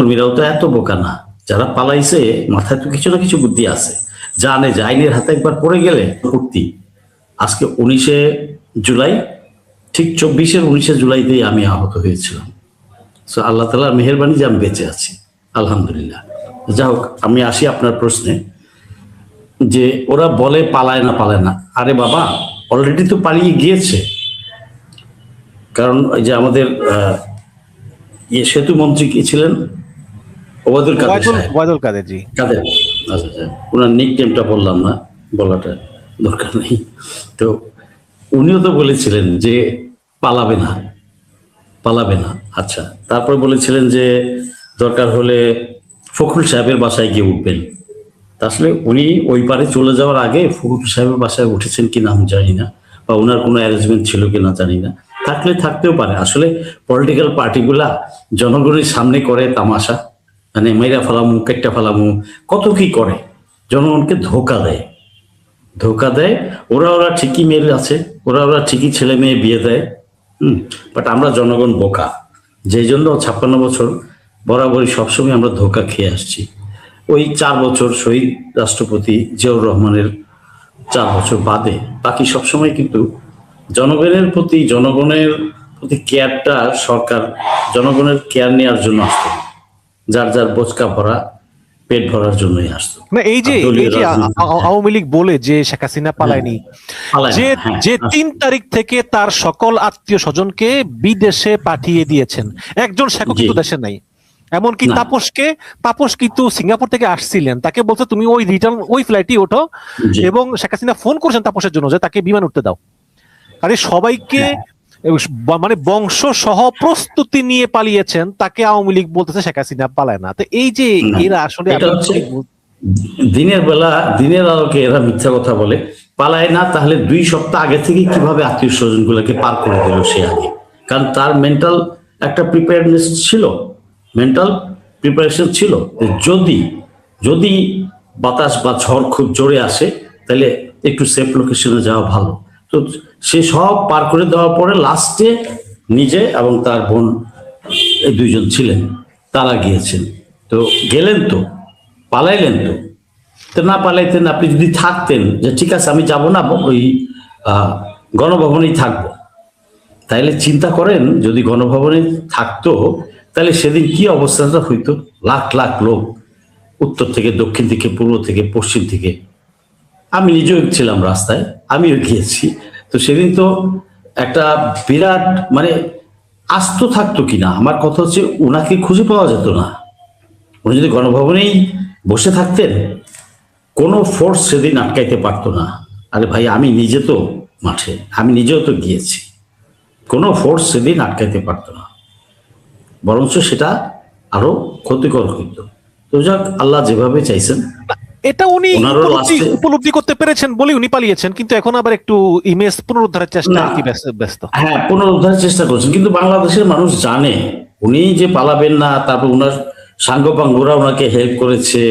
কর্মীরাও তো এত বোকা না, যারা পালাইছে মাথায় তো কিছু না কিছু বুদ্ধি আছে, জানে যে আইনের হাতে একবার পড়ে গেলে উঠতি। আজকে 19 জুলাই, ঠিক 19 জুলাইতেই আমি আহত হয়েছিলাম। সো আল্লাহ তাআলার মেহেরবানি যে আমি বেঁচে আছি, আলহামদুলিল্লাহ। যা হোক, আমি আসি আপনার প্রশ্নে, যে ওরা বলে পালায় না পালায় না। আরে বাবা, অলরেডি তো পালিয়ে গিয়েছে। কারণ ওই যে আমাদের সেতু মন্ত্রী কি ছিলেন, ওবায়দুল কাদের সাহেব, ওবায়দুল কাদের জি। কাদের, আচ্ছা আচ্ছা, ওনার নিক নেমটা বললাম না, বলাটা দরকার নেই। তো উনিও তো বলেছিলেন যে পালাবে না, পালাবে না। আচ্ছা, তারপর বলেছিলেন যে দরকার হলে ফখরুল সাহেবের বাসায় গিয়ে উঠবেন। তা আসলে উনি ওই পারে চলে যাওয়ার আগে ফখরুল সাহেবের বাসায় উঠেছেন কিনা আমি জানি না, বা ওনার কোনো অ্যারেঞ্জমেন্ট ছিল কিনা জানি না। থাকলে থাকতেও পারে। আসলে পলিটিক্যাল পার্টিগুলা জনগণের সামনে করে তামাশা, মানে মেয়েরা ফেলামু, কেটটা ফেলামু, কত কি করে, জনগণকে ধোকা দেয়, ধোকা দেয়। ওরা ঠিকই মেয়ে আছে, ওরা ঠিকই ছেলে মেয়ে বিয়ে দেয়। বাট আমরা জনগণ বোকা, যেই জন্য 56 বছর বরাবরই সবসময় আমরা ধোকা খেয়ে আসছি। ওই 4 বছর শহীদ রাষ্ট্রপতি জিয়াউর রহমানের 4 বছর বাদে বাকি সবসময় কিন্তু জনগণের প্রতি কেয়ারটা সরকার জনগণের কেয়ার নেওয়ার জন্য আসতো, যার যার বোচকা ভরা পেট ভরার জন্যই আসতো। না এই যে আওয়ামী লীগ বলে যে শেখ হাসিনা পালায়নি, যে 3 তারিখ থেকে তার সকল আত্মীয় স্বজনকে বিদেশে পাঠিয়ে দিয়েছেন, একজন শেখও কিন্তু দেশে নাই। এমনকি তাপস কিন্তু সিঙ্গাপুর থেকে আসছিলেন, তাকে বলছে তুমি ওই রিটার্ন ওই ফ্লাইটই ওঠো, এবং শেখ হাসিনা ফোন করেছেন তাপসের জন্য যে তাকে বিমান উঠতে দাও। আরে সবাইকে মানে বংশ সহ প্রস্তুতি নিয়ে পালিয়েছেন, তাকে আওয়ামী লীগ বলতেছে শেখ হাসিনা পালায় না। তো এই যে এরা আসলে দিনের আলোকে এরা মিথ্যা কথা বলে, পালায় না। তাহলে 2 সপ্তাহ আগে থেকে কিভাবে আত্মীয় স্বজন গুলোকে পার করে দিল সে আগে? কারণ তার মেন্টাল একটা প্রিপেয়ারনেস ছিল, মেন্টাল প্রিপারেশন ছিল। যদি বাতাস বা ঝড় খুব জোরে আসে তাহলে একটু সেফ লোকেশনে যাওয়া ভালো। তো সে সব পার করে দেওয়ার পরে লাস্টে নিজে এবং তার বোন, এই 2জন ছিলেন, তারা গিয়েছেন। তো গেলেন তো, পালাইলেন তো না পালাইতেন, আপনি যদি থাকতেন যে ঠিক আছে আমি যাব না, ওই গণভবনেই থাকবো, তাইলে চিন্তা করেন যদি গণভবনে থাকতো তাহলে সেদিন কি অবস্থাটা হইতো। লাখ লাখ লোক উত্তর থেকে দক্ষিণ থেকে পূর্ব থেকে পশ্চিম থেকে, আমি নিজেও ছিলাম রাস্তায়, আমিও গিয়েছি। তো সেদিন তো একটা বিরাট মানে আস্ত থাকতো কিনা, আমার কথা হচ্ছে ওনাকে খুঁজে পাওয়া যেত না। উনি যদি গণভবনেই বসে থাকতেন, কোনো ফোর্স সেদিন আটকাইতে পারতো না। আরে ভাই, আমি নিজে তো মাঠে, আমি নিজেও তো গিয়েছি, কোনো ফোর্স সেদিন আটকাইতে পারতো না, বরঞ্চ সেটা আরো ক্ষতিকর হইত। তো যাক, আল্লাহ যেভাবে চাইছেন। এটা উনি উপলব্ধি করতে পেরেছেন বলে উনি পালিয়েছেন, কিন্তু এখন আবার একটু ইমেজ পুনরুদ্ধারের চেষ্টা কি ব্যস্ত। হ্যাঁ, পুনরুদ্ধারের চেষ্টা করছেন, কিন্তু বাংলাদেশের মানুষ জানে উনি যে পালাবেন না। তারপর উনার সাঙ্গপাঙ্গরা ওনাকে হেল্প করেছে,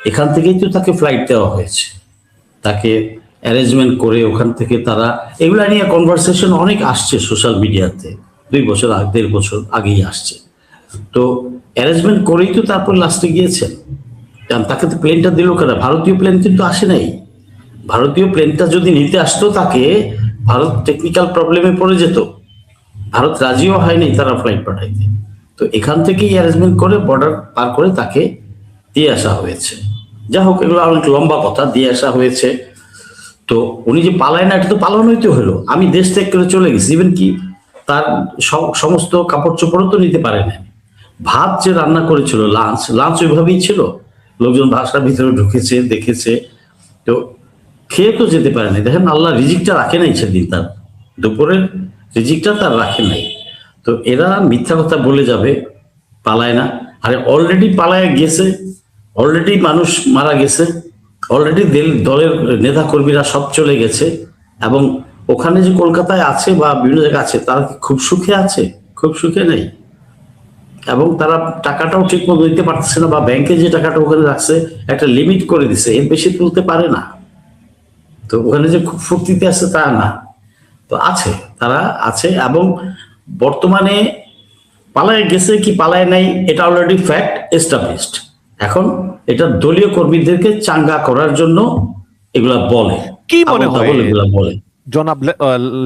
এখান থেকেই তো তাকে ফ্লাইট দেওয়া হয়েছে, তাকে অ্যারেঞ্জমেন্ট করে ওখান থেকে তারা, এগুলা নিয়ে কনভারসেশন অনেক আসছে সোশ্যাল মিডিয়াতে, 1.5 বছর আগেই আসছে। তো অ্যারেঞ্জমেন্ট করেই তো তারপর লাস্টে গিয়েছেন। কারণ তাকে তো প্লেনটা দিল কেন? ভারতীয় প্লেন কিন্তু আসে নাই। ভারতীয় প্লেনটা যদি নিতে আসতো তাকে, ভারত টেকনিক্যাল প্রবলেমে পড়ে যেত, ভারত রাজিও হয়নি তারা ফ্লাইট পাঠাইতে। তো এখান থেকেই অ্যারেঞ্জমেন্ট করে বর্ডার পার করে তাকে দিয়ে আসা হয়েছে। যা হোক, এগুলো অনেক লম্বা কথা, দিয়ে আসা হয়েছে। তো উনি যে পালায় না, এটা তো পালানোই তো হলো। আমি দেশ ত্যাগ করে চলে গেছি, ইভেন কি তার সমস্ত কাপড় চোপড়ও তো নিতে পারে না। ভাত যে রান্না করেছিল, লাঞ্চ ওইভাবেই ছিল, লোকজন বাসার ভিতরে ঢুকেছে, দেখেছে, তো খেয়ে তো যেতে পারে নাই। দেখেন, আল্লাহ রিজিকটা রাখে নাই সেদিন, তার দুপুরের রিজিকটা তার রাখে নাই। তো এরা মিথ্যা কথা বলে যাবে পালায় না। আরে অলরেডি পালায় গেছে, অলরেডি মানুষ মারা গেছে, অলরেডি দলের নেতা কর্মীরা সব চলে গেছে। এবং ওখানে যে কলকাতায় আছে বা বিভিন্ন জায়গায় আছে, তারা কি খুব সুখে আছে? খুব সুখে নেই। এবং তারা টাকাটাও ঠিক মতো দিতে পারতেছে না, বা ব্যাংকে যে টাকাটা ওখানে রাখছে একটা লিমিট করে দিছে, এর বেশি তুলতে পারে না। তো ওখানে যে খুব ফুর্তিতে আছে তা না, তো আছে, তারা আছে। এবং বর্তমানে পালায় গেছে কি পালায় নাই এটা অলরেডি ফ্যাক্ট এস্টাবলিশড। এখন এটা দলীয় কর্মীদেরকে চাঙ্গা করার জন্য এগুলা বলে, কি মনে হয় এগুলা বলে জনাব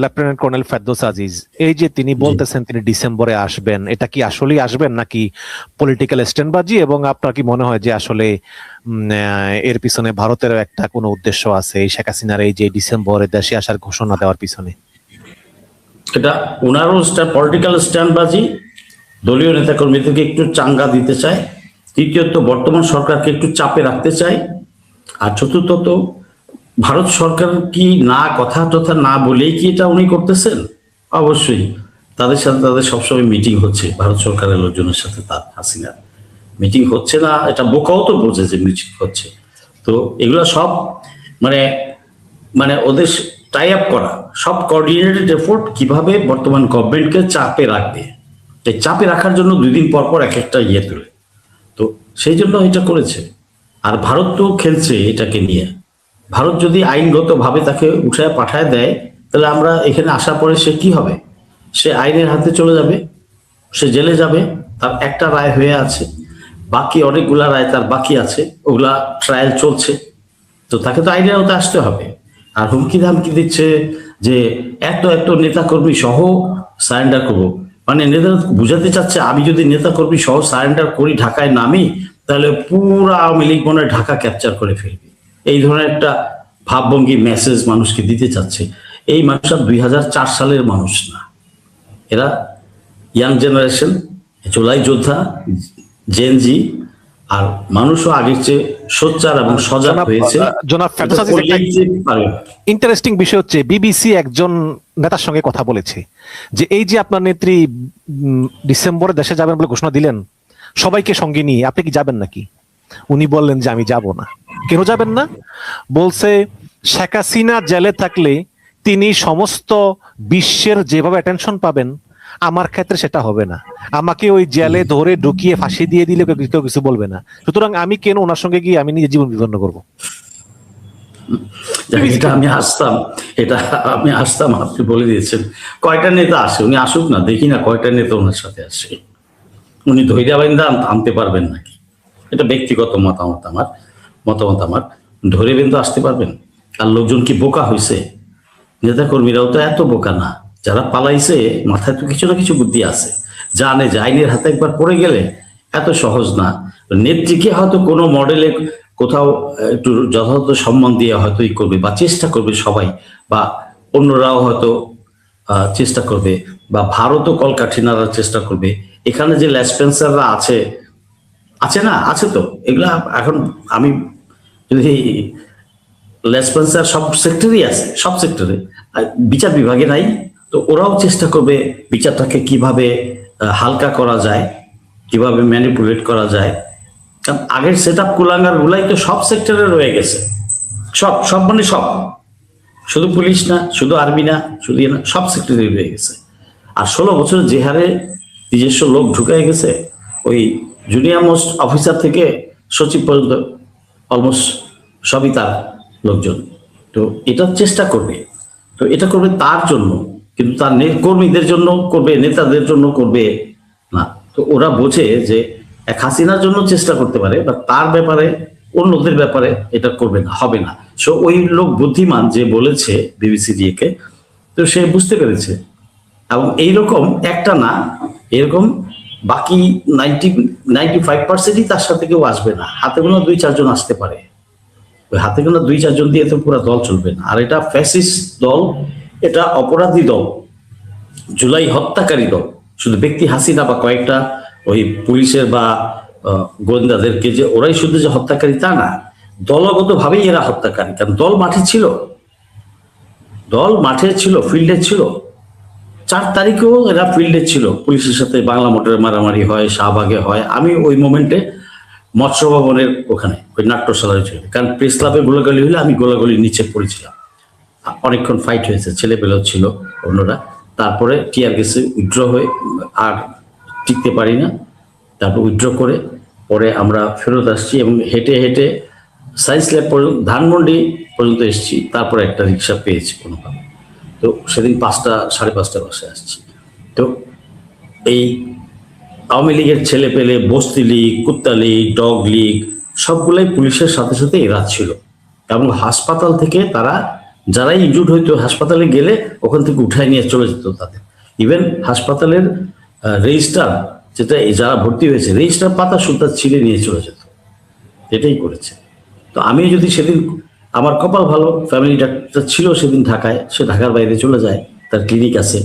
লেফটেন্যান্ট কর্নেল ফেরদৌস আজিজ, এই যে তিনি বলতেছেন তিনি ডিসেম্বরে আসবেন, এটা কি আসলেই আসবেন নাকি পলিটিক্যাল স্ট্যান্ডবাজি, এবং আপনার কি মনে হয় যে আসলে এর পিছনে ভারতের একটা কোনো উদ্দেশ্য আছে এই শেখ হাসিনার এই যে ডিসেম্বরে দেশে আসার ঘোষণা দেওয়ার পিছনে? এটা ওনারও পলিটিক্যাল স্ট্যান্ডবাজি, দলীয় নেতাকর্মীদেরকে একটু চাঙ্গা দিতে চায়, তৃতীয়ত বর্তমান সরকারকে একটু চাপে রাখতে চায়, আর চতুর্থত ভারত সরকার কি না কথা টথা না বলেই কি এটা উনি করতেছেন? অবশ্যই তাদের সাথে তাদের সবসময় মিটিং হচ্ছে, ভারত সরকারের লোকজনের সাথে তার হাসিনার মিটিং হচ্ছে না, এটা বোকাও তো বোঝে যে মিটিং হচ্ছে। তো এগুলো সব মানে মানে ওদের টাই আপ করা, সব কোঅর্ডিনেটেড এফোর্ট কিভাবে বর্তমান গভর্নমেন্টকে চাপে রাখবে, এই চাপে রাখার জন্য 2 দিন পর পর এক একটা ইয়ে তুলে, তো সেই জন্য এটা করেছে। আর ভারত তো খেলছে এটাকে নিয়ে। ভারত যদি আইনগতভাবে তাকে উঠায় পাঠায় দেয়, তাহলে আমরা এখানে আসার পরে সে কি হবে? সে আইনের হাতে চলে যাবে, সে জেলে যাবে, তার একটা রায় হয়ে আছে, বাকি অনেকগুলা রায় তার বাকি আছে, ওগুলা ট্রায়াল চলছে, তো তাকে তো আইনের আওতায় আসতে হবে। আর হুমকি ধামকি দিচ্ছে যে এত এত নেতাকর্মী সহ সারেন্ডার করবো, মানে নেতা বুঝাতে চাচ্ছে আমি যদি নেতাকর্মী সহ সারেন্ডার করি, ঢাকায় নামি, তাহলে পুরো আওয়ামী লীগ মনে হয় ঢাকা ক্যাপচার করে ফেলবে, এই ধরনের একটা ভাবভঙ্গি মেসেজ মানুষকে দিতে চাচ্ছে। এই মানুষরা 2004 সালের মানুষ না, এরা ইয়াং জেনারেশন, জুলাই যোদ্ধা, জেনজি, আর মানুষও আগের চেয়ে সোচ্চার এবং সজাগ হয়েছে। জনাব ফেরদৌস আজিজ, ইন্টারেস্টিং বিষয় হচ্ছে বিবিসি একজন নেতার সঙ্গে কথা বলেছে যে এই যে আপনার নেত্রী ডিসেম্বরে দেশে যাবেন বলে ঘোষণা দিলেন সবাইকে সঙ্গে নিয়ে, আপনি কি যাবেন নাকি? উনি বললেন যে আমি যাব না। কেন যাবেন না? বলছে শেখ হাসিনা জেলে থাকলে তিনি সমস্ত বিশ্বের যেভাবে অ্যাটেনশন পাবেন, আমার ক্ষেত্রে সেটা হবে না, আমাকে ওই জেলে ধরে ঢুকিয়ে ফাঁসি দিয়ে দিলে কেউ কিছু বলবে না, সুতরাং আমি কেন ওনার সঙ্গে গিয়ে আমি নিজের জীবন বিপন্ন করবো? এটা আমি আসতাম, আপনি বলে দিয়েছেন। কয়টা নেতা আসে, উনি আসুক না, দেখি না কয়টা নেতা ওনার সাথে আসে। উনি ধৈর্য বাইন্দা আনতে পারবেন নাকি? এটা ব্যক্তিগত মতামত আমার ধরে বেঁধে আসতে পারবেন? আর লোকজন কি বোকা হয়েছে? নেতা কর্মীরাও তো এত বোকা না, যারা পালাইছে মাথায় তো কিছু না কিছু বুদ্ধি আছে, জানে যে আইনের হাতে একবার পড়ে গেলে এত সহজ না। নেত্রীকে হয়তো কোনো মডেলে কোথাও একটু যথাযথ সম্মান দিয়ে হয়তো ই করবে বা চেষ্টা করবে সবাই, বা অন্যরাও হয়তো চেষ্টা করবে, বা ভারতও কলকাঠি নাড়ার চেষ্টা করবে। এখানে যে লেসপেন্সাররা আছে না, আছে তো এগুলা। এখন আমি যদি লেসপেন্সার সব সেক্টরেই আছে, সব সেক্টরে, বিচার বিভাগে নাই, তো ওরাও চেষ্টা করবে বিচারটাকে কিভাবে হালকা করা যায়, কিভাবে ম্যানিপুলেট করা যায়। কারণ আগের সেট আপ কুলাঙ্গার গুলাই তো সব সেক্টরে রয়ে গেছে, সব সব মানে সব, শুধু পুলিশ না, শুধু আর্মি না, শুধু না, সব সেক্টরে রয়ে গেছে। আর 16 বছরে যে হারে নিজস্ব লোক ঢুকাই গেছে, ওই জুনিয়র মোস্ট অফিসার থেকে সচিব পর্যন্ত অলমোস্ট সবই তার লোকজন। তো এটা চেষ্টা করবে, তো এটা করবে তার জন্য, কিন্তু তার কর্মীদের জন্য করবে, নেতাদের জন্য করবে না। তো ওরা বোঝে যে এক হাসিনার জন্য চেষ্টা করতে পারে, বা তার ব্যাপারে অন্যদের ব্যাপারে এটা করবে না, হবে না। সো ওই লোক বুদ্ধিমান যে বলেছে বিবিসি দিয়েকে, তো সে বুঝতে পেরেছে। এবং এইরকম একটা না, এরকম বাকি 95%ই তার সাথে কেউ আসবে না, হাতে গোনা 2-4 জন আসতে পারে। ওই হাতে গোনা 2-4 জন দিয়ে তো পুরো দল চলবে না। আর এটা ফ্যাসিস্ট দল, এটা অপরাধী দল, জুলাই হত্যাকারী দল। শুধু ব্যক্তি হাসিনা বা কয়েকটা ওই পুলিশের বা গোয়েন্দাদেরকে যে ওরাই শুধু যে হত্যাকারী তা না, দলগত ভাবেই এরা হত্যাকারী। কারণ দল মাঠে ছিল, ফিল্ডে ছিল। 4 তারিখেও এরা ফিল্ডে ছিল, পুলিশের সাথে বাংলা মোটরে মারামারি হয়, শাহবাগে হয়। আমি ওই মোমেন্টে মৎস্য ভবনের ওখানে ওই নাট্যশালায় ছিল, কারণ প্রেস ক্লাবে গোলাগুলি হলে আমি গোলাগুলির নিচে পড়েছিলাম। অনেকক্ষণ ফাইট হয়েছে, ছেলেপেলেও ছিল অন্যরা। তারপরে টিয়ার গেছে, উইথড্র হয়ে আর টিকতে পারি না, তারপর উইথড্র করে পরে আমরা ফেরত আসছি, এবং হেঁটে হেঁটে সায়েন্স ল্যাব পর্যন্ত, ধানমন্ডি পর্যন্ত এসেছি। তারপরে একটা রিক্সা পেয়েছি কোনোভাবে। তো সেদিন 5টা 5:30 বাসায় আসছি। তো এই আওয়ামী লীগের ছেলে পেলে, বস্তি লীগ, কুত্তা লীগ, ডগ লীগ সবগুলাই পুলিশের সাথে সাথে এরা ছিল। এবং হাসপাতাল থেকে তারা যারাই ইনজুর্ড হইতো হাসপাতালে গেলে ওখান থেকে উঠায় নিয়ে চলে যেত তাদের। ইভেন হাসপাতালের রেজিস্টার, যেটা যারা ভর্তি হয়েছে রেজিস্টার পাতা সুতা ছিঁড়ে নিয়ে চলে যেত, এটাই করেছে। তো আমি যদি সেদিন, আমার কপাল ভালো, ফ্যামিলি ডাক্তার ছিল সেদিন ঢাকায়, সে ঢাকার বাইরে চলে যায়, তার ক্লিনিক আছে।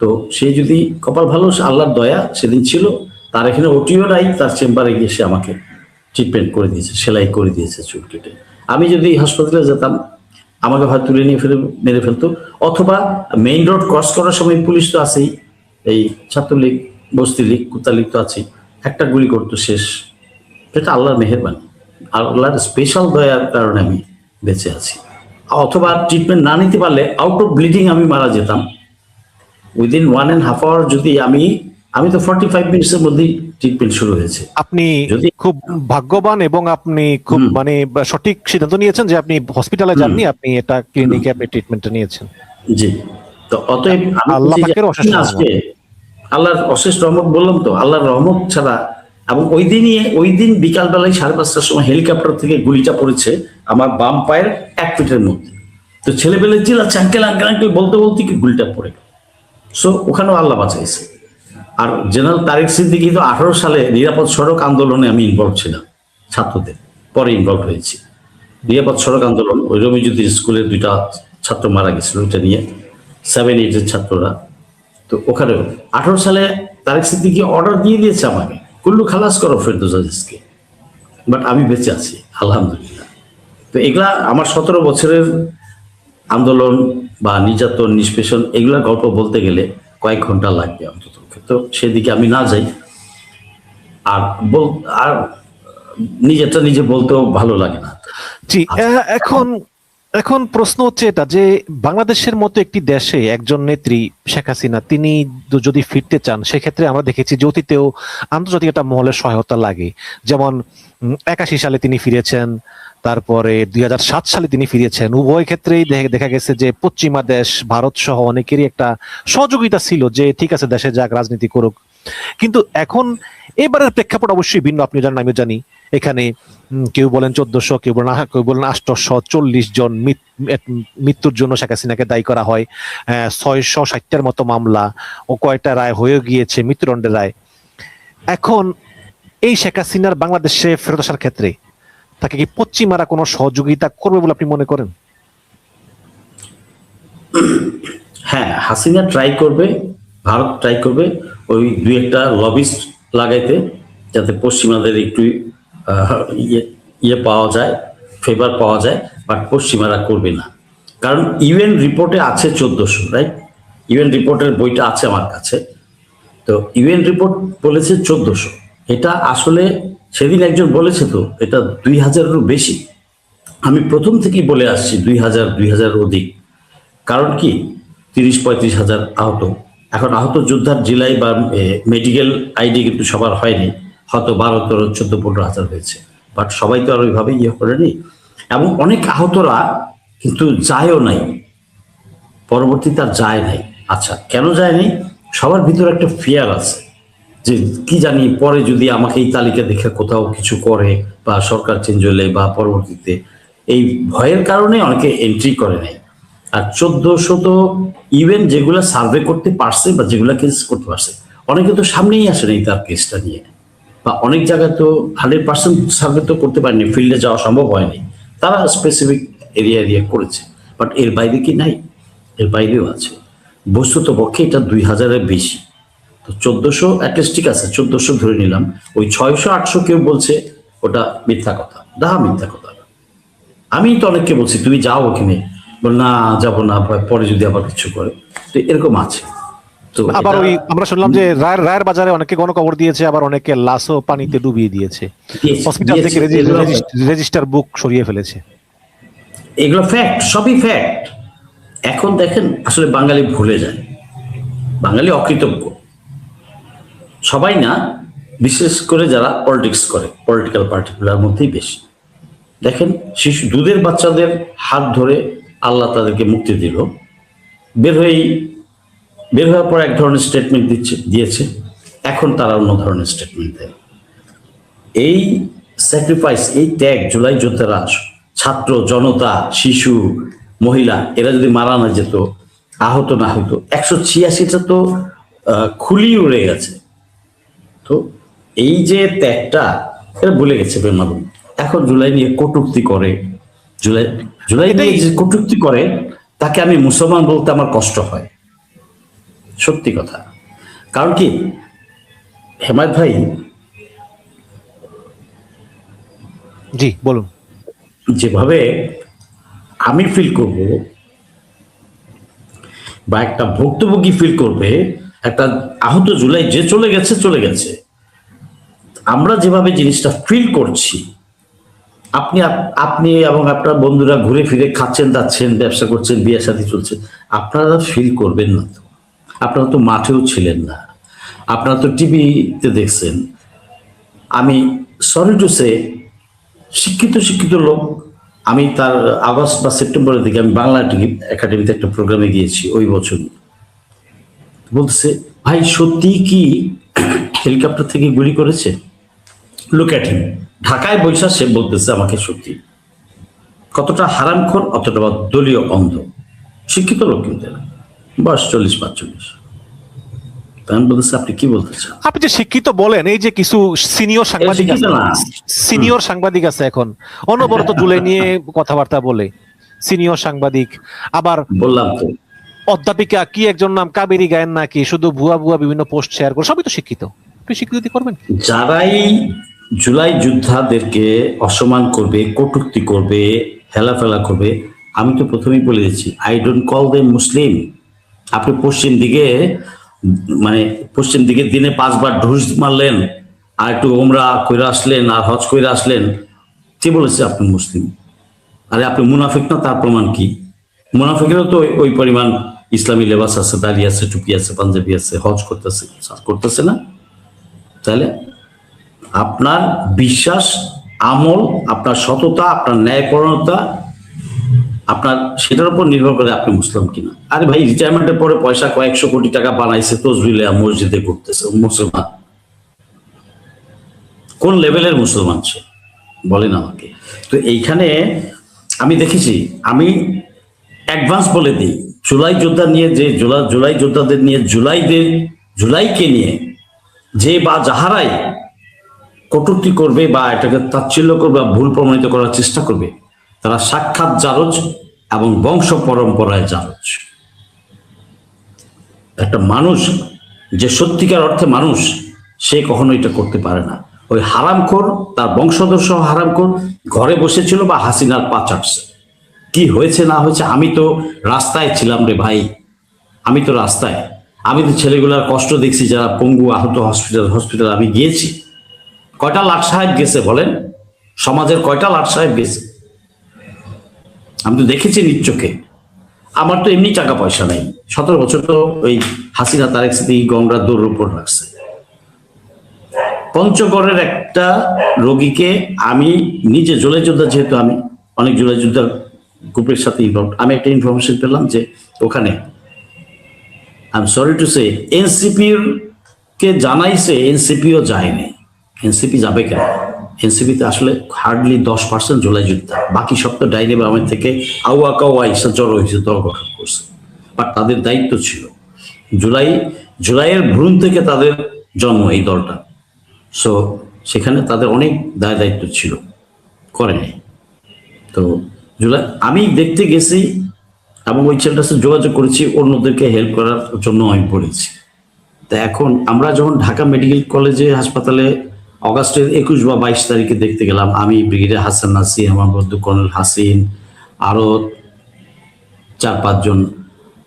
তো সে যদি কপাল ভালো, আল্লাহর দয়া সেদিন ছিল, তার এখানে ওটিও নাই, তার চেম্বারে গিয়ে সে আমাকে ট্রিটমেন্ট করে দিয়েছে, সেলাই করে দিয়েছে চুল কেটে। আমি যদি হাসপাতালে যেতাম আমাকে ভাই তুলে নিয়ে মেরে ফেলতো, অথবা মেইন রোড ক্রস করার সময় পুলিশ তো আছেই, এই ছাত্রলীগ, বস্তি লীগ, কুত্তা লীগ তো আছেই, একটা গুলি করতো শেষ। এটা আল্লাহর মেহেরবানি, আল্লাহর স্পেশাল দয়ার কারণে আমি বেঁচে আছি। অথবা ট্রিটমেন্ট না নিতে পারলে আউট অফ ব্লিডিং আমি মারা যেতাম উইদিন 1.5 hour। যদি আমি তো 45 মিনিটসের মধ্যেই ট্রিটমেন্ট শুরু হয়েছে। আপনি যদি খুব ভাগ্যবান এবং আপনি খুব মানে সঠিক সিদ্ধান্ত নিয়েছেন যে আপনি হসপিটালে যাননি, আপনি এটা ক্লিনিকে আপনি ট্রিটমেন্টটা নিয়েছেন। জি, তো অতএব আল্লাহ পাকের অশেষ রহমত। আল্লাহর অশেষ রহমত, বললাম তো, আল্লাহর রহমত ছাড়া। এবং ওই দিন বিকালবেলায় 5:30টার সময় হেলিকপ্টার থেকে গুলিটা পড়েছে আমার বাম পায়ের 1 ফিটের মধ্যে। তো ছেলেবেলে চিল্লাচ্ছে আঙ্কেল আঙ্কেল আঙ্কেল বলতে বলতে কি গুলিটা পড়ে গেল। সো ওখানেও আল্লাহ বাঁচাইছে। আর জেনারেল তারেক সিদ্দিকী তো 18 সালে নিরাপদ সড়ক আন্দোলনে আমি ইনভলভ ছিলাম, ছাত্রদের পরে ইনভলভ হয়েছি। নিরাপদ সড়ক আন্দোলন, ওই রমিজুদ্দিন স্কুলের 2টা ছাত্র মারা গেছিল, ওইটা নিয়ে 7-8 ছাত্ররা। তো ওখানেও 18 সালে তারেক সিদ্দিকী অর্ডার দিয়ে দিয়েছে আমাকে, কুল্লু খালাস করো ফেরদৌস আজিজকে, বাট আমি বেঁচে আছি আলহামদুলিল্লাহ। তো এগুলা আমার 17 বছরের আন্দোলন বা নির্যাতন, নিষ্পেষণ, এগুলা গল্প বলতে গেলে কয়েক ঘন্টা লাগবে অন্তত। তো সেদিকে আমি না যাই। আর নিজেরটা নিজে বলতেও ভালো লাগে না। জি, এখন প্রশ্ন হচ্ছে এটা যে বাংলাদেশের মতো একটি দেশে একজন নেত্রী শেখ হাসিনা তিনি যদি ফিরতে চান, সেক্ষেত্রে আমরা দেখেছি যে অতীতেও আন্তর্জাতিক একটা মহলের সহায়তা লাগে। যেমন 81 সালে তিনি ফিরেছেন, তারপরে 2007 সালে তিনি ফিরেছেন। উভয় ক্ষেত্রেই দেখা গেছে যে পশ্চিমা দেশ, ভারত সহ অনেকেরই একটা সহযোগিতা ছিল যে ঠিক আছে দেশে যাক, রাজনীতি করুক। কিন্তু এখন এবারের প্রেক্ষাপট অবশ্যই ভিন্ন, আপনি জানেন আমিও জানি। এখানে কেউ বলেন 1400, কেউ বলেন 840 জন মৃত্যুর জন্য শেখ হাসিনাকে দায়ী করা হয়। 660টার মতো মামলা ও কয়টা রায় হয়ে গিয়েছে, মৃত্যুদণ্ডের রায়। এখন এই শেখ হাসিনার বাংলাদেশে ফেরত আসার ক্ষেত্রে তাকে কি পশ্চিমারা কোনো সহযোগিতা করবে বলে আপনি মনে করেন? হ্যাঁ, হাসিনা ট্রাই করবে, ভারত ট্রাই করবে ওই 2-1টা লবিস্ট লাগাইতে, যাতে পশ্চিমাদের একটু ইয়ে পাওয়া যায়, ফেভার পাওয়া যায়। বাট পশ্চিমারা করবে না, কারণ ইউএন রিপোর্টে আছে 1400, রাইট? ইউএন রিপোর্টের বইটা আছে আমার কাছে। তো ইউএন রিপোর্ট বলেছে 1400। এটা আসলে সেদিন একজন বলেছে তো এটা 2000-এরও বেশি। আমি প্রথম থেকেই বলে আসছি 2000 অধিক। কারণ কি 30-35 হাজার আহত। এখন আহত যোদ্ধার জেলায় বা মেডিকেল আইডি কিন্তু সবার হয়নি, হয়তো 12-13-14-15 হাজার হয়েছে, বাট সবাই তো আর ওইভাবে ইয়ে করেনি। এবং অনেক আহতরা কিন্তু যায়ও নাই, পরবর্তীতে আর যায় নাই। আচ্ছা, কেন যায় নাই? সবার ভিতরে একটা ফিয়ার আছে যে কি জানি পরে যদি আমাকে এই তালিকা দেখে কোথাও কিছু করে বা সরকার চেঞ্জ হলে বা পরবর্তীতে, এই ভয়ের কারণে অনেকে এন্ট্রি করে নাই। আর 1400 তো ইভেন যেগুলো সার্ভে করতে পারছে বা যেগুলো কেস করতে পারছে, অনেকে তো সামনেই আসে নাই তার কেসটা নিয়ে, বা অনেক জায়গায় তো 100% সার্ভে তো করতে পারেনি, ফিল্ডে যাওয়া সম্ভব হয়নি। তারা স্পেসিফিক এরিয়া করেছে, বাট এর বাইরে কি নাই? এর বাইরেও আছে। বস্তুত পক্ষে এটা 2000-এর বেশি। তো 1400 অ্যাটলিস্ট ঠিক আছে, 1400 ধরে নিলাম। ওই 600-800 কেউ বলছে ওটা মিথ্যা কথা, মিথ্যা কথা। আমি তো অনেককে বলছি তুমি যাও ওখানে, বল না যাবো না, পরে যদি আবার কিছু করে। তো এরকম আছে। তো আবার ওই আমরা শুনলাম যে রায়ের বাজারে অনেকে গণকবর দিয়েছে, আবার অনেকে লাশও পানিতে ডুবিয়ে দিয়েছে, হসপিটাল থেকে রেজিস্টার বুক সরিয়ে ফেলেছে। এগুলো ফ্যাক্ট, সবই ফ্যাক্ট। এখন দেখেন আসলে বাঙালি ভুলে যায়, বাঙালি অকৃতজ্ঞ। সবাই না, বিশেষ করে যারা পলিটিক্স করে, পলিটিক্যাল পার্টিগুলোর মধ্যেই বেশি। দেখেন শিশু দুধের বাচ্চাদের হাত ধরে আল্লাহ তাদেরকে মুক্তি দিল, বের হওয়ার পর এক ধরনের স্টেটমেন্ট দিয়েছে, এখন তারা অন্য ধরনের স্টেটমেন্ট দেয়। এই স্যাক্রিফাইস, এই ত্যাগ জুলাই যোদ্ধারা, ছাত্র জনতা, শিশু, মহিলা, এরা যদি মারা না যেত, আহত না হইতো, 186টা তো খুলি উড়ে গেছে। তো এই যে ত্যাগটা এরা ভুলে গেছে বেমালুম। এখন জুলাই নিয়ে কটূক্তি করে, জুলাই জুলাই নিয়ে যে কটূক্তি করে, তাকে আমি মুসলমান বলতে আমার কষ্ট হয়, সত্যি কথা। কারণ কি হেমায়েত ভাই, জি বলুন, যেভাবে আমি ফিল করব বা একটা ভুক্তভোগী ফিল করবে, একটা আহত জুলাই যে চলে গেছে চলে গেছে, আমরা যেভাবে জিনিসটা ফিল করছি, আপনি আপনি এবং আপনার বন্ধুরা ঘুরে ফিরে খাচ্ছেন দাচ্ছেন, ব্যবসা করছেন, বিয়ে শাদী চলছে, আপনারা ফিল করবেন না তো? আপনারা তো মাঠেও ছিলেন না, আপনারা তো টিভিতে দেখছেন। আমি সরি টু সে, শিক্ষিত লোক, আমি তার আগস্ট বা সেপ্টেম্বরের দিকে আমি বাংলা একাডেমিতে একটা প্রোগ্রামে গিয়েছি ওই বছর, বলতেছে ভাই সত্যি কি হেলিকপ্টার থেকে গুলি করেছে? লুক অ্যাট হিম, ঢাকায় বৈশা সে বলতেছে আমাকে সত্যি। কতটা হারামখোর, অতটা দলীয় অন্ধ, শিক্ষিত লোক কিন্তু এরা, বয়স 40-45। আমি বলতেছে আপনি কি বলতে চান? আপনি যে শিক্ষিত বলেন, এই যে কিছু সিনিয়র সাংবাদিক আছে, সিনিয়র সাংবাদিক আছে এখন অনবরত জুলাই নিয়ে কথাবার্তা বলে, সিনিয়র সাংবাদিক, আবার বললাম তো অধ্যাপিকা কি একজন নাম কাবেরী গায়েন নাকি, শুধু ভুয়া বিভিন্ন পোস্ট শেয়ার করে, সবই তো শিক্ষিত। আপনি স্বীকৃতি করবেন? যারাই জুলাই যোদ্ধাদেরকে অসম্মান করবে, কটূক্তি করবে, হেলাফেলা করবে, আমি তো প্রথমেই বলে দিচ্ছি, আই ডোন্ট কল দেম মুসলিম। আপনি পশ্চিম দিকে, মানে পশ্চিম দিকে দিনে 5 বার ঢুস মারলেন, আর একটু ওমরা কইরা আসলেন, আর হজ কইরা আসলেন, কে বলেছে আপনি মুসলিম? আরে আপনি মুনাফিক না, তার প্রমাণ কি? মুনাফিকেরও তো ওই পরিমাণ ইসলামী লেবাস আছে, দাড়ি আছে, টুপি আছে, পাঞ্জাবি আছে, হজ করতেছে না? তাহলে আপনার বিশ্বাস, আমল, আপনার সততা, আপনার ন্যায়পরায়ণতা, আপনার সেটার উপর নির্ভর করে আপনি মুসলিম কিনা। আরে ভাই রিটায়ারমেন্টের পরে পয়সা কয়েকশো কোটি টাকা বানাইছে, তসবিলে মসজিদে করতেছে, মুসলমান? কোন লেভেলের মুসলমান সে বলেন আমাকে। তো এইখানে আমি দেখেছি, আমি অ্যাডভান্স বলে দিই, জুলাই যোদ্ধা নিয়ে যে জুলাই যোদ্ধাদের নিয়ে, জুলাইকে নিয়ে যে বা যাহারাই কটূক্তি করবে বা এটাকে তাচ্ছিল্য করবে বা ভুল প্রমাণিত করার চেষ্টা করবে, তারা সাক্ষাৎ জারজ এবং বংশ পরম্পরায় জারজ। একটা মানুষ যে সত্যিকার অর্থে মানুষ, সে কখনো এটা করতে পারে না। ওই হারামখোর, তার বংশধর সহ হারামখোর ঘরে বসেছিল বা হাসিনার পা চাটছে। কি হয়েছে না হয়েছে, আমি তো রাস্তায় ছিলাম রে ভাই, আমি তো রাস্তায়, আমি তো ছেলেগুলার কষ্ট দেখছি, যারা পঙ্গু আহত, হসপিটাল আমি গিয়েছি। কয়টা লাট সাহেব গেছে বলেন, সমাজের কয়টা লাট সাহেব গেছে? আমি তো দেখেছি নিজ চোখে। আমার তো এমনি টাকা পয়সা নাই, 17 বছর তো ওই হাসিনা তারেক সিদ্দিকী গঙ্গার দৌড়ের উপর রাখছে। পঞ্চগড়ের একটা রোগীকে আমি নিজে, জুলাই যোদ্ধা যেহেতু আমি অনেক জুলাই যোদ্ধার গ্রুপের সাথে ইনভলভ, আমি একটা ইনফরমেশন পেলাম যে ওখানে, I am sorry to say, এনসিপির কে জানাইছে, এনসিপিও যায়নি। এনসিপি যাবে কেন? এনসিপিতে আসলে হার্ডলি 10% জুলাই যোদ্ধা, বাকি সব তো ডাইনে বামের থেকে আউয়া কাউয়া ইসা জড়ো হয়েছে, দল গঠন করছে। বাট তাদের দায়িত্ব ছিল, জুলাইয়ের ভ্রূণ থেকে তাদের জন্ম এই দলটা। সো সেখানে তাদের অনেক দায়িত্ব ছিল, করেনি। তো জুলাই আমি দেখতে গেছি এবং ওই ছেলেটার সাথে যোগাযোগ করেছি, অন্যদেরকে হেল্প করার জন্য আমি বলেছি। তা এখন আমরা যখন ঢাকা মেডিকেল কলেজে হাসপাতালে অগাস্টের 21 বা 22 তারিখে দেখতে গেলাম, আমি, ব্রিগেডিয়ার হাসান নাসির, আমার বন্ধু কর্নেল হাসিন, আরো 4-5 জন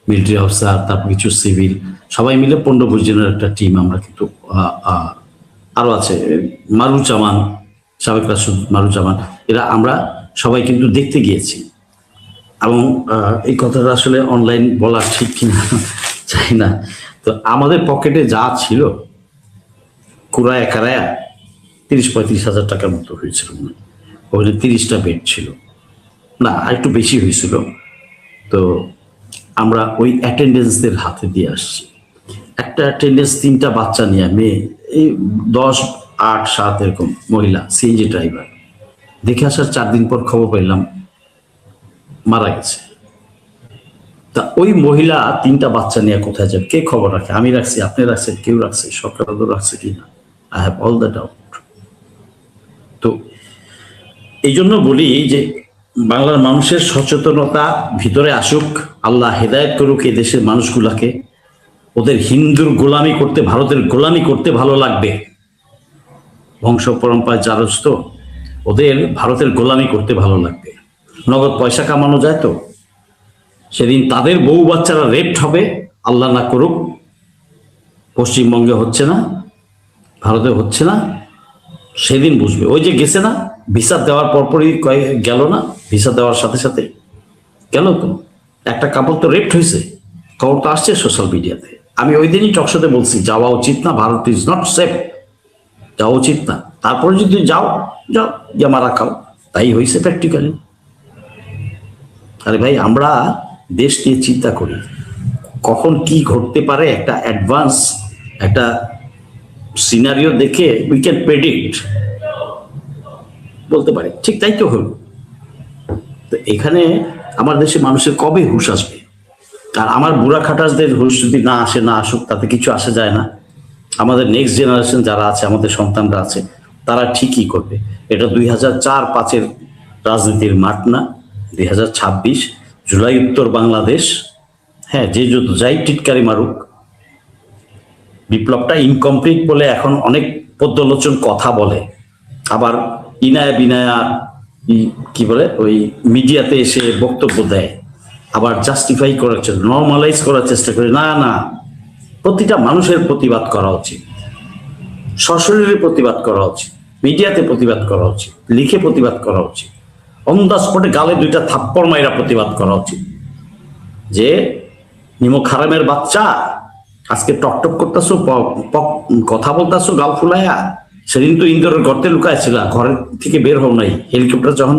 মিলিটারি অফিসার, তারপর কিছু সিভিল, সবাই মিলে 15-20 জনের একটা টিম। আমরা কিন্তু আরো আছে মারুজামান, সাবেক রাষ্ট্রদূত মারুজামান, এরা আমরা সবাই কিন্তু দেখতে গিয়েছি। এবং এই কথাটা আসলে অনলাইন বলা ঠিক কিনা চাই না। তো আমাদের পকেটে যা ছিল, কুড়ায় কারায়া 30-35 হাজার টাকার মতো হয়েছিল। ওখানে 30টা বেড ছিল, না আর একটু বেশি হয়েছিল। তো আমরা ওই অ্যাটেন্ডেন্সদের হাতে দিয়ে আসছি। একটা অ্যাটেন্ডেন্স 3টা বাচ্চা নিয়ে, মেয়ে এই 10, 8, 7 এরকম মহিলা সিএনজি ড্রাইভার। দেখে আসার 4 দিন পর খবর পেলাম মারা গেছে। তা ওই মহিলা 3টা বাচ্চা নিয়ে কোথায় যাবে? কে খবর রাখে? আমি রাখছি, আপনি রাখছেন, কেউ রাখছে, সরকার রাখছে কিনা? I have all the doubt. তো এই জন্য বলি যে বাংলার মানুষের সচেতনতা ভিতরে আসুক, আল্লাহ হেদায়েত করুক এই দেশের মানুষগুলাকে। ওদের হিন্দুর গোলামি করতে, ভারতের গোলামি করতে ভালো লাগবে, বংশ পরম্পরায় জারজ তো, ওদের ভারতের গোলামি করতে ভালো লাগবে। নগদ পয়সা কামানো যায় তো। সেদিন তাদের বউ বাচ্চারা রেপ্ট হবে, আল্লাহ না করুক, পশ্চিমবঙ্গে হচ্ছে না, ভারতে হচ্ছে না, সেদিন বুঝবে। ওই যে গেছে না, ভিসা দেওয়ার পরপরই গেল না, ভিসা দেওয়ার সাথে সাথে গেল তো, একটা কাপড় তো রেপ্ট হয়েছে, খবর তো আসছে সোশ্যাল মিডিয়াতে। আমি ওই দিনই টকশোতে বলছি যাওয়া উচিত না, ভারত ইজ নট সেফ, যাওয়া উচিত না। তারপরে যদি যাও যাও, যা মারা খাও। তাই হয়েছে প্র্যাকটিক্যালি। আরে ভাই, আমরা দেশ নিয়ে চিন্তা করি, কখন কি ঘটতে পারে একটা অ্যাডভান্স একটা সিনারিও দেখে উই ক্যান প্রেডিক্ট, বলতে পারি। ঠিক তাই তো হলো। তো এখানে আমার দেশে মানুষের কবে হুঁশ আসবে? আর আমার বুড়া খাটাসদের হুঁশ যদি না আসে, না আসুক, তাতে কিছু আসে যায় না। আমাদের নেক্সট জেনারেশন যারা আছে, আমাদের সন্তানরা আছে, তারা ঠিকই করবে। এটা 2004-5-এর রাজনীতির মাঠ না, 2026 জুলাই উত্তর বাংলাদেশ। হ্যাঁ, যে যত যাই টিটকারি মারুক, বিপ্লবটা ইনকমপ্লিট বলে এখন অনেক পদ্মলোচন কথা বলে, আবার ইনায়া বিনায়া কি বলে ওই মিডিয়াতে এসে বক্তব্য দেয়, আবার জাস্টিফাই করার চেষ্টা, নর্মালাইজ করার চেষ্টা করে। না না, প্রতিটা মানুষের প্রতিবাদ করা উচিত, সশরীরে প্রতিবাদ করা উচিত, মিডিয়াতে প্রতিবাদ করা উচিত, লিখে প্রতিবাদ করা উচিত, অন দ্য স্পটে গালে 2টা থাপ্পড় মাইরা প্রতিবাদ করা উচিত। যে নিমক হারামের বাচ্চা, আজকে টকটক করতেছো, কথা বলতেছো গাল ফুলাইয়া, সেদিন তো ইন্দোরের গর্তে লুকায় ছিল, ঘরের থেকে বের হও নাই। হেলিকপ্টার যখন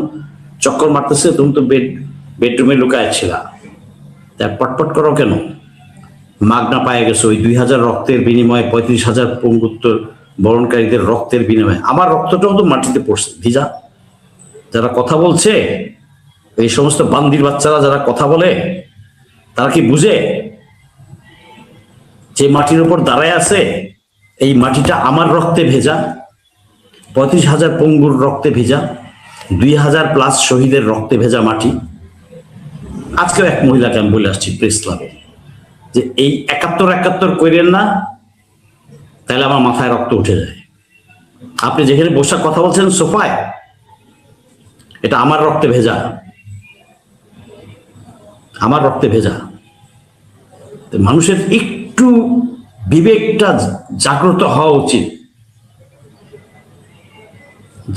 চক্কর মারতেছে তুমি তো বেডরুমে লুকায় ছিল। তার পটপট করো কেন? মাগনা পায়ে গেছে ওই 2000 রক্তের বিনিময়ে, 35,000 পঙ্গুত্ব বরণকারীদের রক্তের বিনিময়ে। আমার রক্তটাও তো মাটিতে পড়ছে ভিজা। যারা কথা বলছে, এই সমস্ত বান্দির বাচ্চারা যারা কথা বলে, তারা কি বুঝে যে মাটির উপর দাঁড়ায় আছে, এই মাটিটা আমার রক্তে ভেজা, 35,000 পঙ্গুর রক্তে ভেজা, 2000+ শহীদের রক্তে ভেজা মাটি। আজকেও এক মহিলাকে আমি বলে আসছি প্রেস ক্লাবে যে এই 71 করেন না, তাহলে আমার মাথায় রক্ত উঠে যায়। আপনি যেখানে বসে কথা বলছেন সোফায়, এটা আমার রক্তে ভেজা, আমার রক্তে ভেজা। মানুষের একটু বিবেকটা জাগ্রত হওয়া উচিত,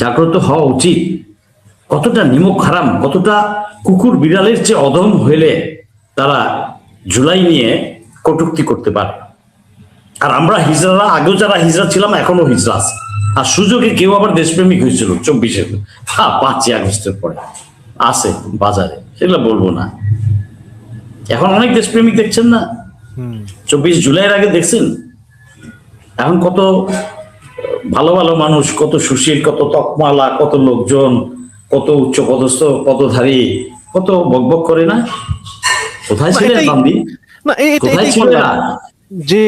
জাগ্রত হওয়া উচিত। কতটা নিমক হারাম, কতটা কুকুর বিড়ালের চেয়ে অধম হইলে তারা জুলাই নিয়ে কটূক্তি করতে পারে। আর আমরা হিজড়ারা, আগেও যারা হিজড়া ছিলাম, এখনো হিজড়া আছে। আর সুযোগে কেউ আবার দেশপ্রেমিক হয়েছিল 24-এর 5ই আগস্টের পরে, আছে বাজারে, সেগুলো বলবো না। এখন অনেক দেশপ্রেমিক দেখছেন না, 24 জুলাইয়ের আগে দেখছেন? এখন কত ভালো ভালো মানুষ, কত সুশীল, কত তকমালা, কত লোকজন, কত উচ্চ পদস্থ পদধারী, কত বকবক করে না? কোথায় ছিলেন বান্দি? কোথায় ছিল এরা? যে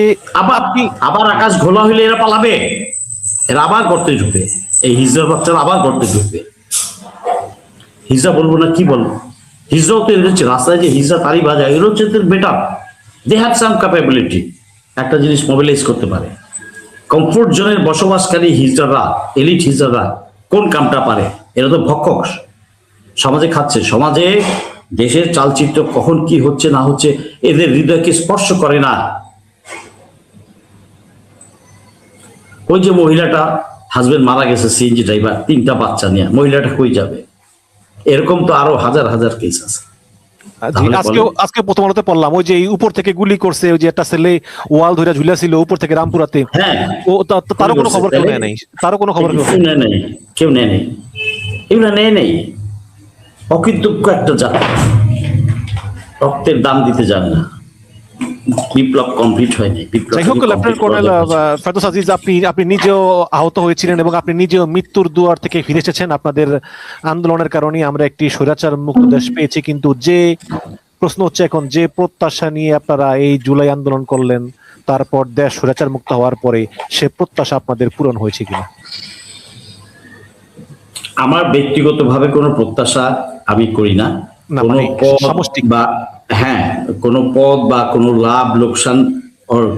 আবার আকাশ ঘোলা হইলে এরা পালাবে, এরা আবার গর্তে ঢুকবে। এই হিজড়া বাচ্চারা আবার গর্তে ঢুকবে। হিজড়া বলবো না, কি বলবো? হিজড়াও তো এর হচ্ছে রাস্তায় যে হিজড়া তারি বাজায়, এর হচ্ছে better, they have some capability, একটা জিনিস মোবিলাইজ করতে পারে। কমফোর্ট জোনের বসবাসকারী হিজড়ারা, এলিট হিজড়ারা কোন কামটা পারে? এরা তো ভক্ষক, সমাজে খাচ্ছে। সমাজে দেশের চালচিত্র কখন কি হচ্ছে না হচ্ছে এদের হৃদয়কে স্পর্শ করে না। ওই যে মহিলাটা হাজবেন্ড মারা গেছে, সিএনজি ড্রাইভার, 3টা বাচ্চা নিয়ে, মহিলাটা কই যাবে? এরকম তো আরো হাজার হাজার কেস আছে। আজকে প্রথম আলোতে পড়লাম, ওই যে উপর থেকে গুলি করছে, ওই যে একটা ছেলে ওয়াল ধরে ঝুলা ছিল উপর থেকে রামপুরাতে, তারও কোনো খবর কেউ নেয় নাই, তারও কোনো খবর কেউ নেয় নাই, কেউ নেয় নাই, এগুলো নেয় নাই। অকৃতজ্ঞ একটা জাতি, রক্তের দাম দিতে জানে না। বিপ্লব কমপ্লিট হয়নি। বিপ্লব যাই হোক, লেফটেন্যান্ট কর্নেল ফেরদৌস আজিজ, আপনি নিজেও আহত হয়েছিলেন এবং আপনি নিজেও মৃত্যুর দুয়ার থেকে ফিরে এসেছেন। আপনাদের আন্দোলনের কারণে আমরা একটি স্বৈরাচার মুক্ত দেশ পেয়েছি, কিন্তু যে প্রশ্ন হচ্ছে এখন, যে প্রত্যাশা নিয়ে আপনারা এই জুলাই আন্দোলন করলেন, তারপর দেশ স্বৈরাচার মুক্ত হওয়ার পরে সে প্রত্যাশা আপনাদের পূরণ হয়েছে কিনা? আমার ব্যক্তিগতভাবে কোনো প্রত্যাশা আমি করি না। কোনো সামষ্টিক বা হ্যাঁ, কোনো পদ বা কোনো লাভ লোকসান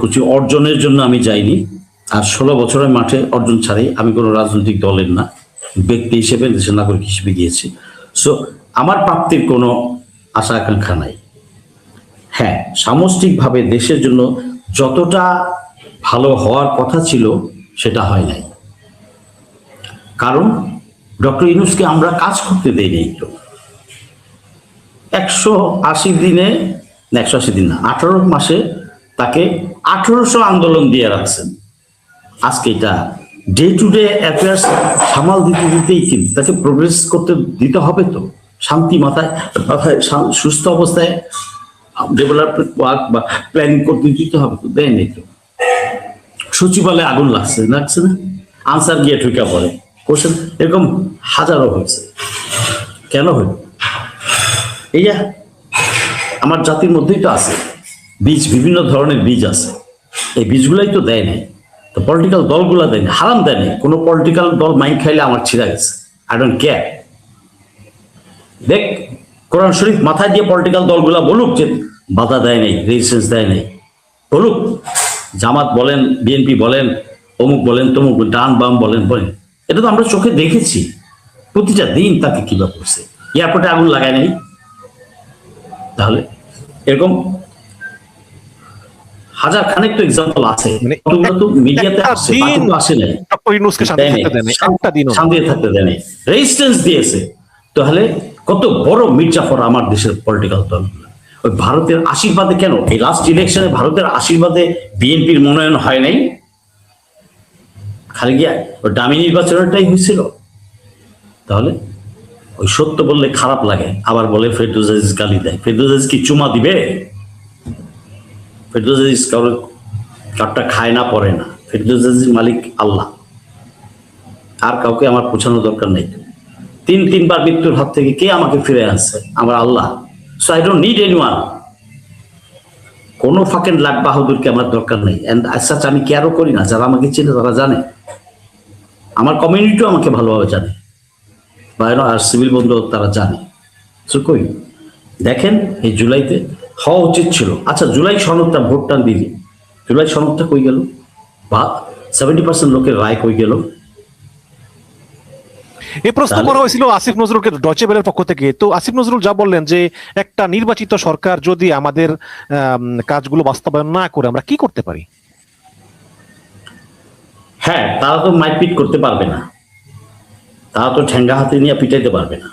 কিছু অর্জনের জন্য আমি যাইনি। আর 16 বছরের মাঠে অর্জন ছাড়াই আমি কোনো রাজনৈতিক দলের না, ব্যক্তি হিসেবে দেশের নাগরিক হিসেবে গিয়েছি। সো আমার প্রাপ্তির কোনো আশা আকাঙ্ক্ষা নাই। হ্যাঁ, সামষ্টিকভাবে দেশের জন্য যতটা ভালো হওয়ার কথা ছিল সেটা হয় নাই, কারণ ডক্টর ইউনূসকে আমরা কাজ করতে দেইনি। তো 180 দিনে, 180 দিন না, 18 মাসে তাকে 1800 আন্দোলন দিয়ে রাখছেন। আজকে এটা ডে টু ডে অ্যাফেয়ার্স সামাল দিতে দিতেই কিন্তু তাকে প্রোগ্রেস করতে দিতে হবে। তো শান্তি মাথায় সুস্থ অবস্থায় ডেভেলপমেন্ট ওয়ার্ক বা প্ল্যানিং করতে দিতে হবে। তো দেয় নেই। তো সচিবালয়ে আগুন লাগছে না, আনসার গিয়ে ঠুকা পড়ে, কোশ্চেন এরকম হাজারো হয়েছে। কেন হইল? এই যে আমার জাতির মধ্যেই তো আছে বীজ, বিভিন্ন ধরনের বীজ আছে, এই বীজগুলাই তো দেয় নাই। তো পলিটিক্যাল দলগুলা দেয়নি, হারাম দেয় নাই। কোনো পলিটিক্যাল দল মাইন্ড খাইলে আমার ছিঁড়া গেছে, আই ডোন্ট কেয়ার। দেখ, কোরআন শরীফ মাথায় দিয়ে পলিটিক্যাল দলগুলা বলুক যে বাধা দেয় নাই, রেজিস্ট্যান্স দেয় নাই, বলুক। জামাত বলেন, বিএনপি বলেন, অমুক বলেন, তমুক, ডান বাম বলেন, এটা তো আমরা চোখে দেখেছি। প্রতিটা দিন তাকে কিবা করছে, এয়ারপোর্টে আগুন লাগায় নাই। তাহলে এরকম হাজার খানেক তো এক্সাম্পল আছে, মিডিয়াতে আসে নাই, শান্তি থাকতে দেয় নাই, রেজিস্ট্যান্স দিয়েছে। তাহলে কত বড় মির্জাফর আমার দেশের পলিটিক্যাল দল। ওই ভারতের আশীর্বাদে, কেন এই লাস্ট ইলেকশনে ভারতের আশীর্বাদে বিএনপির মনোনয়ন হয় নাই? খালি গিয়া ওই দামি নির্বাচনটাই হয়েছিল। তাহলে ওই সত্য বললে খারাপ লাগে, আবার বলে ফেরদৌস আজিজ গালি দেয়। ফেরদৌস আজিজ কি চুমা দিবে? ফেরদৌস আজিজ কারটা খায় না, পড়ে না। ফেরদৌস আজিজ মালিক আল্লাহ, আর কাউকে আমার পৌঁছানোর দরকার নেই। তিনবার মৃত্যুর হাত থেকে কে আমাকে ফিরে আনছে? আমার আল্লাহ। So I don't need anyone. কোনো ফাকেন লাখ বাহাদুরকে আমার দরকার নেই। এন্ড আজ আমি কেয়ারও করি না। যারা আমাকে চেনে তারা জানে, আমার কমিউনিটিও আমাকে ভালোভাবে জানে, বাইরে আর সিভিল বন্ধু তারা জানে। সো কই দেখেন, এই জুলাইতে হওয়া উচিত ছিল। আচ্ছা, জুলাই সনদটা, ভোটটা দিলি, জুলাই সনদটা কই গেল? বা 70% লোকের রায় কই গেল? এই প্রশ্ন করা হয়েছিল আসিফ নজরুলকে ডয়চে ভেলের পক্ষ থেকে। তো আসিফ নজরুল যা বললেন যে একটা নির্বাচিত সরকার যদি আমাদের কাজগুলো বাস্তবায়ন না করে আমরা কি করতে পারি? হ্যাঁ, তারা তো মাইপিট করতে পারবে না, তারা তো ঠেঙ্গা হাতে নিয়ে পিটাইতে পারবে না।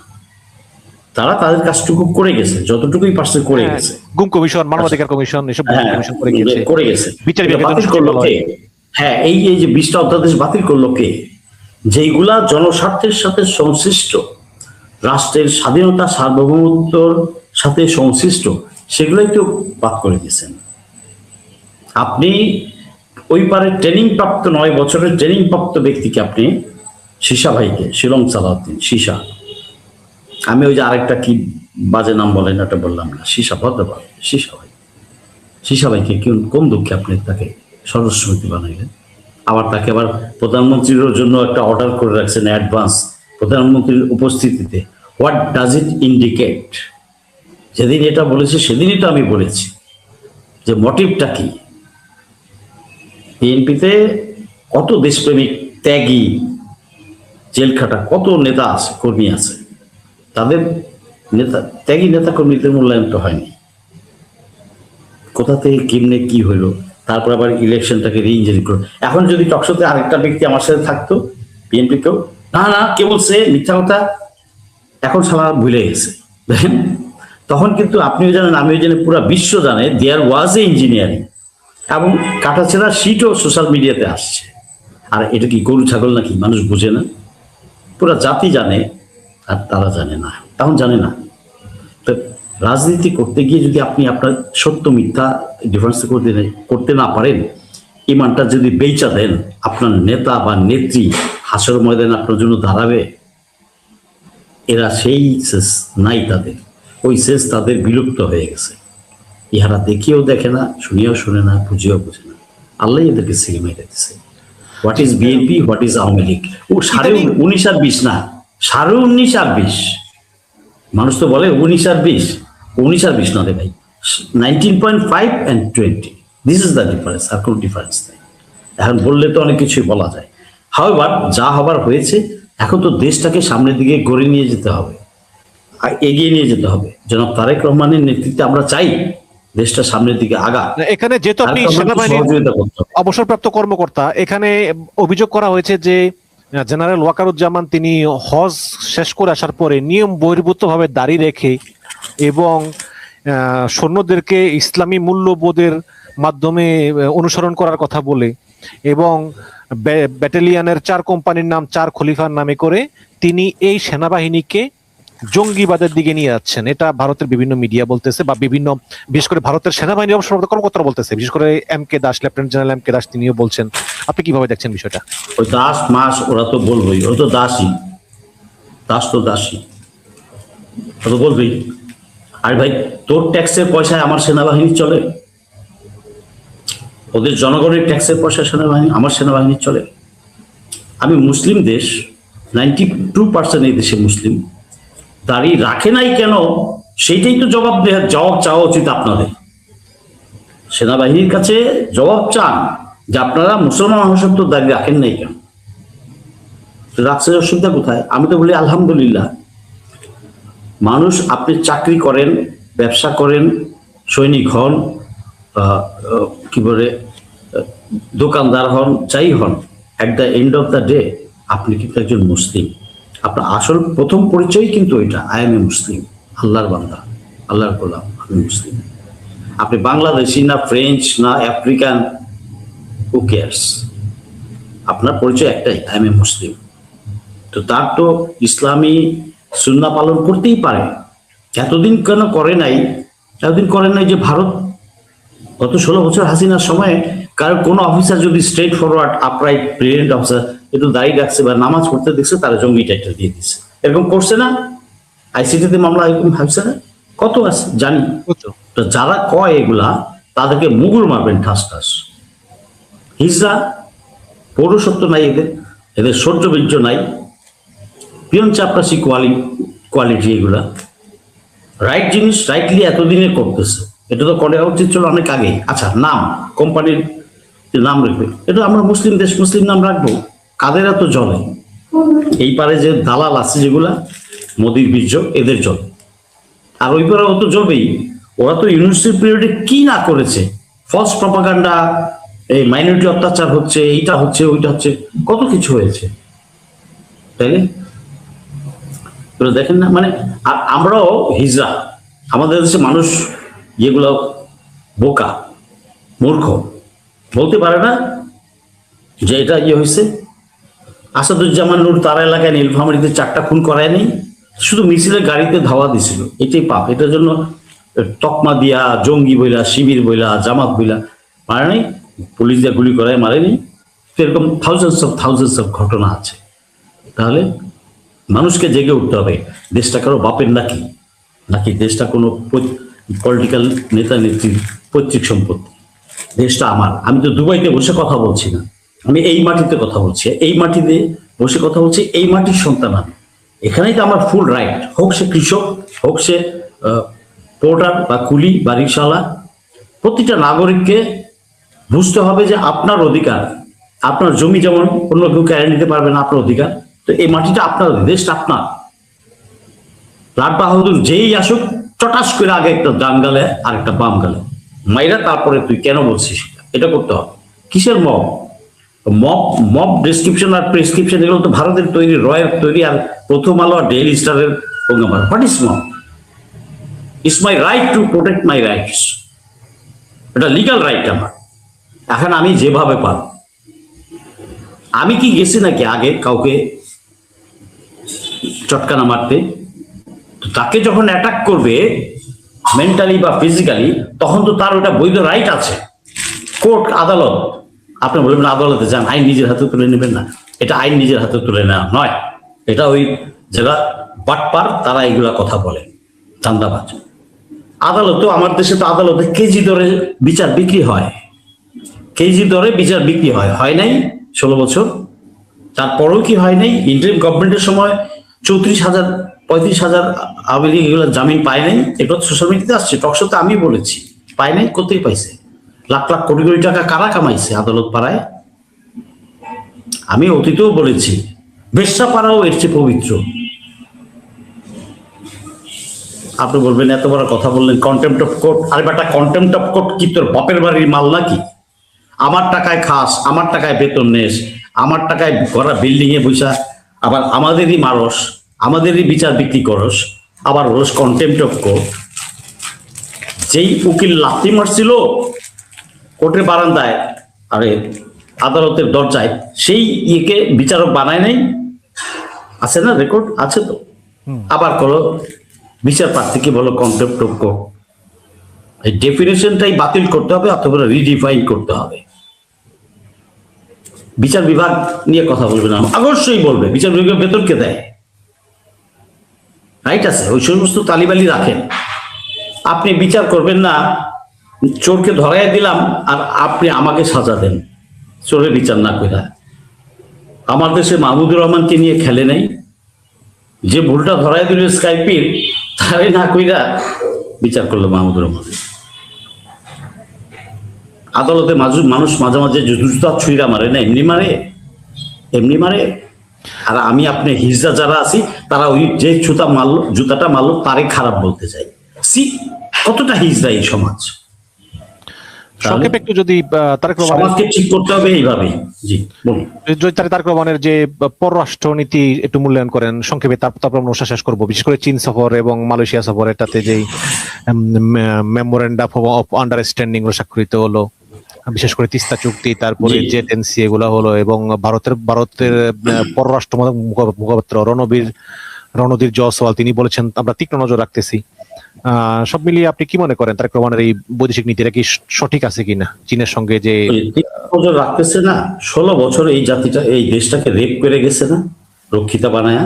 তারা তাদের কাজটুকু করে গেছে, যতটুকুই পারছে করে গেছে। গুম কমিশন, মানবাধিকার কমিশন, এসব কমিশন করে গেছে। বিচার বাতিল করলো কে? হ্যাঁ, এই যে 20টা অধ্যাদেশ বাতিল করলো কে? যেইগুলা জনস্বার্থের সাথে সংশ্লিষ্ট, রাষ্ট্রের স্বাধীনতা সার্বভৌমত্বর সাথে সংশ্লিষ্ট, সেগুলোই তো বাদ করে দিয়েছেন। আপনি ওই পারে ট্রেনিং প্রাপ্ত 9 বছরের ট্রেনিং প্রাপ্ত ব্যক্তিকে, আপনি শীষা ভাইকে, শিলং সালাউদ্দিন শীষা, আমি ওই যে আরেকটা কি বাজে নাম বলেন ওটা বললাম না, শীষা ভদ্রবাদ, শীষা ভাইকে কোন দুঃখে আপনি তাকে সদস্যপতি বানাইলেন? আবার তাকে আবার প্রধানমন্ত্রীর জন্য একটা অর্ডার করে রাখছেন অ্যাডভান্স, প্রধানমন্ত্রীর উপস্থিতিতে। What does it indicate? যেদিন এটা বলেছে সেদিনই তো আমি বলেছি যে মোটিভটা কি। বিএনপিতে কত দেশপ্রেমিক, ত্যাগী, জেলখাটা কত নেতা আছে, কর্মী আছে, তাদের ত্যাগী নেতা কর্মীদের মূল্যায়ন তো হয়নি। কোথা থেকে কেমনে কি হইলো, তারপর আবার ইলেকশনটাকে রিইঞ্জিনিয়ারিং করো। এখন যদি টকশোতে আরেকটা ব্যক্তি আমার সাথে থাকতো, বিএনপি কেউ, না কে বলছে মিথ্যা কথা, এখন সালা ভুলে গেছে, দেখেন। তখন কিন্তু আপনিও জানেন, আমিও জানি, পুরো বিশ্ব জানে দেয়ার ওয়াজ এ ইঞ্জিনিয়ারিং, এবং কাটাছেড়া সিটও সোশ্যাল মিডিয়াতে আসছে। আর এটা কি গরু ছাগল নাকি? মানুষ বুঝে না, পুরো জাতি জানে, আর তারা জানে না, তখন জানে না। তো রাজনীতি করতে গিয়ে যদি আপনি আপনার সত্য মিথ্যা ডিফারেন্স করতে না পারেন, ইমানটা যদি বেচা দেন, আপনার নেতা বা নেত্রী হাসর ময়দানে আপনার জন্য দাঁড়াবে? এরা সেই সেন্স নাই তাদের, ওই সেন্স তাদের বিলুপ্ত হয়ে গেছে। ইহারা দেখিও দেখে না, শুনিয়াও শুনে না, বুঝিও বুঝে না। আল্লাহ এদেরকে সিল মেরে দিছে। What is BNP, what is Awami League? ও 19.5 আর 20 না, 19.5 আর 20। মানুষ তো বলে 19 আর 20, 19 আর 20 না রে ভাই, 19.5 and 20, this is the difference. আর কোনো ডিফারেন্স নেই। এখন বললে তো অনেক কিছুই বলা যায়। হাওয়েভার, যা হবার হয়েছে, এখন তো দেশটাকে সামনের দিকে গড়ে নিয়ে যেতে হবে, এগিয়ে নিয়ে যেতে হবে। জনাব তারেক রহমানের নেতৃত্বে আমরা চাই দেশটা সামনের দিকে আগা। এখানে যেহেতু আপনি সেনাবাহিনীর অবসরপ্রাপ্ত কর্মকর্তা, এখানে অভিযোগ করা হয়েছে যে জেনারেল ওয়াকারুজ্জামান তিনি হজ শেষ করে আসার পরে নিয়ম বহির্ভূত ভাবে দাড়ি রেখে এবং সৈন্যদেরকে ইসলামী মূল্যবোধের মাধ্যমে অনুসরণ করার কথা বলে এবং ব্যাটালিয়নের 4 কোম্পানির নাম 4 খলিফার নামে করে তিনি এই সেনাবাহিনীকে জঙ্গিবাদের দিকে নিয়ে যাচ্ছেন। এটা ভারতের বিভিন্ন মিডিয়া বলতেছে, বা বিভিন্ন বিশেষ করে ভারতের সেনাবাহিনী অবসরপ্রাপ্ত কর্মকর্তারা বলতেছে, বিশেষ করে MK. Das, lieutenant general MK. Das তিনিও বলছেন। আপনি কিভাবে দেখছেন বিষয়টা? ওই দাস মাস ওরা তো বলবেই, ওরা তো দাসী, দাস তো দাসী, ওরা তো বলবেই। আর ভাই, তোর ট্যাক্সের পয়সায় আমার সেনাবাহিনী চলে? ওদের জনগণের ট্যাক্সের পয়সা সেনাবাহিনী, আমার সেনাবাহিনী চলে? আমি মুসলিম দেশ, 92% এই দেশে মুসলিম, দাঁড়িয়ে রাখে নাই কেন? সেইটাই তো জবাব চাওয়া উচিত আপনাদের। সেনাবাহিনীর কাছে জবাব চান যে আপনারা মুসলমান হওয়া সত্ত্বেও দাঁড়িয়ে রাখেন নাই কেন, রাখছে অসুবিধা কোথায়? আমি তো বলি আলহামদুলিল্লাহ। মানুষ, আপনি চাকরি করেন, ব্যবসা করেন, সৈনিক হন, কি বলে দোকানদার হন, যাই হন, at the end of the day আপনি কিন্তু একজন মুসলিম। আপনার আসল প্রথম পরিচয় কিন্তু ওইটা, আই এম এ মুসলিম, আল্লাহর বান্দা, আল্লাহর গোলাম, আমি মুসলিম। আপনি বাংলাদেশি না ফ্রেঞ্চ না আফ্রিকান, হু কেয়ার্স, আপনার পরিচয় একটাই, আই এম এ মুসলিম। তো তার তো ইসলামী সুন্নাহ পালন করতেই পারে। এতদিন কেন করে নাই? এতদিন করে নাই যে ভারত গত 16 বছর হাসিনার সময় কারণ কোন অফিসার যদি straight forward upright brilliant officer একটু দাঁড়িয়ে রাখছে বা নামাজ পড়তে দেখছে, তারা জঙ্গি টাইটেল দিয়ে দিচ্ছে। এরকম করছে না? আইসিটিতে মামলা এরকম ভাবছে না? কত আছে জানি। তো যারা কয় এগুলা, তাদেরকে মুগুর মারবেন ঠাস ঠাস। হিজড়া, পৌরসত্ব নাই এদের, এদের সহ্য বীর্য নাই, পিয়ন চাপরাসি কোয়ালিটি, এগুলা রাইট জিনিস রাইটলি এতদিনে করতেছে। এটা তো করা উচিত ছিল অনেক আগে। আচ্ছা, নাম, কোম্পানির নাম রাখবে, এটা আমরা মুসলিম দেশ, মুসলিম নাম রাখবো? কাদের এত জলে? এই পারে যে দালাল আছে যেগুলা, মোদির বীর্য, এদের জল। আর ওই পারে ও তো জ্বলবেই। ওরা তো ইউনিভার্সিটি পিরিয়ডে কি না করেছে, ফলস প্রপাগান্ডা, এই মাইনরিটি অত্যাচার হচ্ছে, এইটা হচ্ছে, ওইটা হচ্ছে, কত কিছু হয়েছে, তাই না? দেখেন না, মানে আমরাও হিজড়া, আমাদের দেশে মানুষ যেগুলো বোকা মূর্খ, বলতে পারে না যে এটা হয়েছে। আসাদুজ্জামান নূর তার এলাকায় নীলফামারীতে 4টা খুন করায় নেই, শুধু মিছিলের গাড়িতে ধাওয়া দিছিল, এটাই পাপ। এটার জন্য তকমা দিয়া জঙ্গি বইলা, শিবির বইলা, জামাত বইলা মারে নাই, পুলিশ দিয়ে গুলি করায় মারেনি। এরকম থাউজেন্ডস অফ ঘটনা আছে। তাহলে মানুষকে জেগে উঠতে হবে। দেশটা কারো বাপের নাকি, নাকি দেশটা কোনো পলিটিক্যাল নেতা নেত্রীর পৈতৃক সম্পত্তি? দেশটা আমার। আমি তো দুবাইতে বসে কথা বলছি না, আমি এই মাটিতে কথা বলছি, এই মাটিতে বসে কথা বলছি, এই মাটির সন্তান আমি। এখানেই তো আমার ফুল রাইট, হোক সে কৃষক, হোক সে পোর্টার বা কুলি বা রিক্সাওয়ালা। প্রতিটা নাগরিককে বুঝতে হবে যে আপনার অধিকার, আপনার জমি যেমন অন্য কেউ কেড়ে নিতে পারবে না, আপনার অধিকার। তো এই মাটিটা আপনার, দেশটা আপনার। লাট বাহাদুর যেই আসুক, চটাস করে আগে একটা ডান গালে আর একটা বাম গালে মাইরা, তারপরে তুই কেন বলছিস এটা করতে হবে। কিসের মব? মব ডেসক্রিপশন আর প্রেসক্রিপশন এগুলো তো ভারতের তৈরি, রয়ের তৈরি, আর প্রথম আলো আর ডেইলি স্টারের programme. What is mob? It's my right to protect my rights. এটা লিগাল রাইট আমার। এখন আমি যেভাবে পার, আমি কি গেছি নাকি আগে কাউকে চটকানা মারতে? তাকে যখন অ্যাটাক করবে, মেন্টালি বা ফিজিক্যালি, তখন তো তার ওটা বৈধ রাইট আছে। কোর্ট আদালত, আপনি বলবেন আদালতে যান, আইন নিজের হাতে তুলে নেবেন না, এটা আইন নিজের হাতে তুলে নেওয়া নয়, এটা ওই যারা বাটপার তারা এইগুলা কথা বলে, চান্দাবাজ। আদালতেও, আমার দেশে তো আদালতে কেজি দরে বিচার বিক্রি হয়, কেজি দরে বিচার বিক্রি হয়, হয় নাই 16 বছর। তারপরেও কি হয় নাই? ইন্টারিম গভর্নমেন্টের সময় 34,000 35,000 আওয়ামী লীগ এগুলো জামিন পায় নাই। এগুলো সোশ্যাল মিডিয়াতে আসছে, টকশোতে আমি বলেছি, পায় নাই। কোথায় পাইছে? লাখ লাখ কোটি কোটি টাকা কারা কামাইছে আদালত পাড়ায়? আমি অতীতেও বলেছি, বেশ্যা পাড়াও এর চেয়ে পবিত্র। আপনি বলবেন এত বড় কথা বললেন, কন্টেম্পট অফ কোর্ট। আরে বেটা, কন্টেম্পট অফ কোর্ট কি তোর বাপের বাড়ির মাল নাকি? আমার টাকায় খাস, আমার টাকায় বেতন নেস, আমার টাকায় করা বিল্ডিং এ বৈশা, আবার আমাদেরই মারস, আমাদেরই বিচার বিক্রি করস, আবার রোজ কন্টেম্পট অফ কোর্ট। যেই উকিল লাথি মারছিল কোর্টের বারান্দায়, আরে আদালতের দরজায়, সেই ইয়েকে বিচারক বানায় নাই? আছে না, রেকর্ড আছে তো। আবার করো বিচার প্রার্থীকে বলো কন্টেম্পট অফ কোর্ট। এই ডেফিনেশনটাই বাতিল করতে হবে অথবা রিডিফাইন করতে হবে। বিচার বিভাগ নিয়ে কথা বলবে না, অবশ্যই বলবে বিচার বিভাগের বেতন কে দেয়, রাইট আছে, ওই সমস্ত তালিবালি রাখেন। আপনি বিচার করবেন না, চোরকে ধরাই দিলাম আর আপনি আমাকে সাজা দেন, চোরের বিচার না কইরা। আমার দেশে মাহমুদুর রহমানকে নিয়ে খেলে নেই, যে ভুলটা ধরাই দিল স্কাইপির, তাই না কইরা বিচার করলো মাহমুদুর রহমান। আদালতে মানুষ মাঝে মাঝে জুতা ছুঁড়া মারে না, এমনি মারে, এমনি মারে। আর আমি আপনি হিজড়া যারা আছি, তারা ওই যে জুতাটা মারলো তারে খারাপ বলতে চাই। সি, কতটা হিজড়া এই সমাজ। সংক্ষেপে একটু যদি তারেক সমাজকে ঠিক করতে হবে এইভাবেই। জি বলুন। তারেক রহমানের যে পররাষ্ট্রনীতি একটু মূল্যায়ন করেন সংক্ষেপে, তারপর আমরা শেষ করবো। বিশেষ করে চীন সফর এবং মালয়েশিয়া সফর, এটাতে যে মেমোরেন্ডাম অফ আন্ডারস্ট্যান্ডিং স্বাক্ষরিত হলো, বিশেষ করে তিস্তা চুক্তি, তারপরে জেটেন্সি এগুলা হলো, এবং ভারতের পররাষ্ট্র মুখপাত্র রণধীর জয়সওয়াল তিনি বলেছেন আমরা তীক্ষ্ণ নজর রাখতেছি। সব মিলিয়ে আপনি কি মনে করেন তারেক রহমানের এই বৈদেশিক নীতিটা কি সঠিক আছে কিনা? চীনের সঙ্গে যে নজর রাখতেছে না, 16 বছর এই জাতিটা, এই দেশটাকে রেপ করে গেছে না রক্ষিতা বানায়া,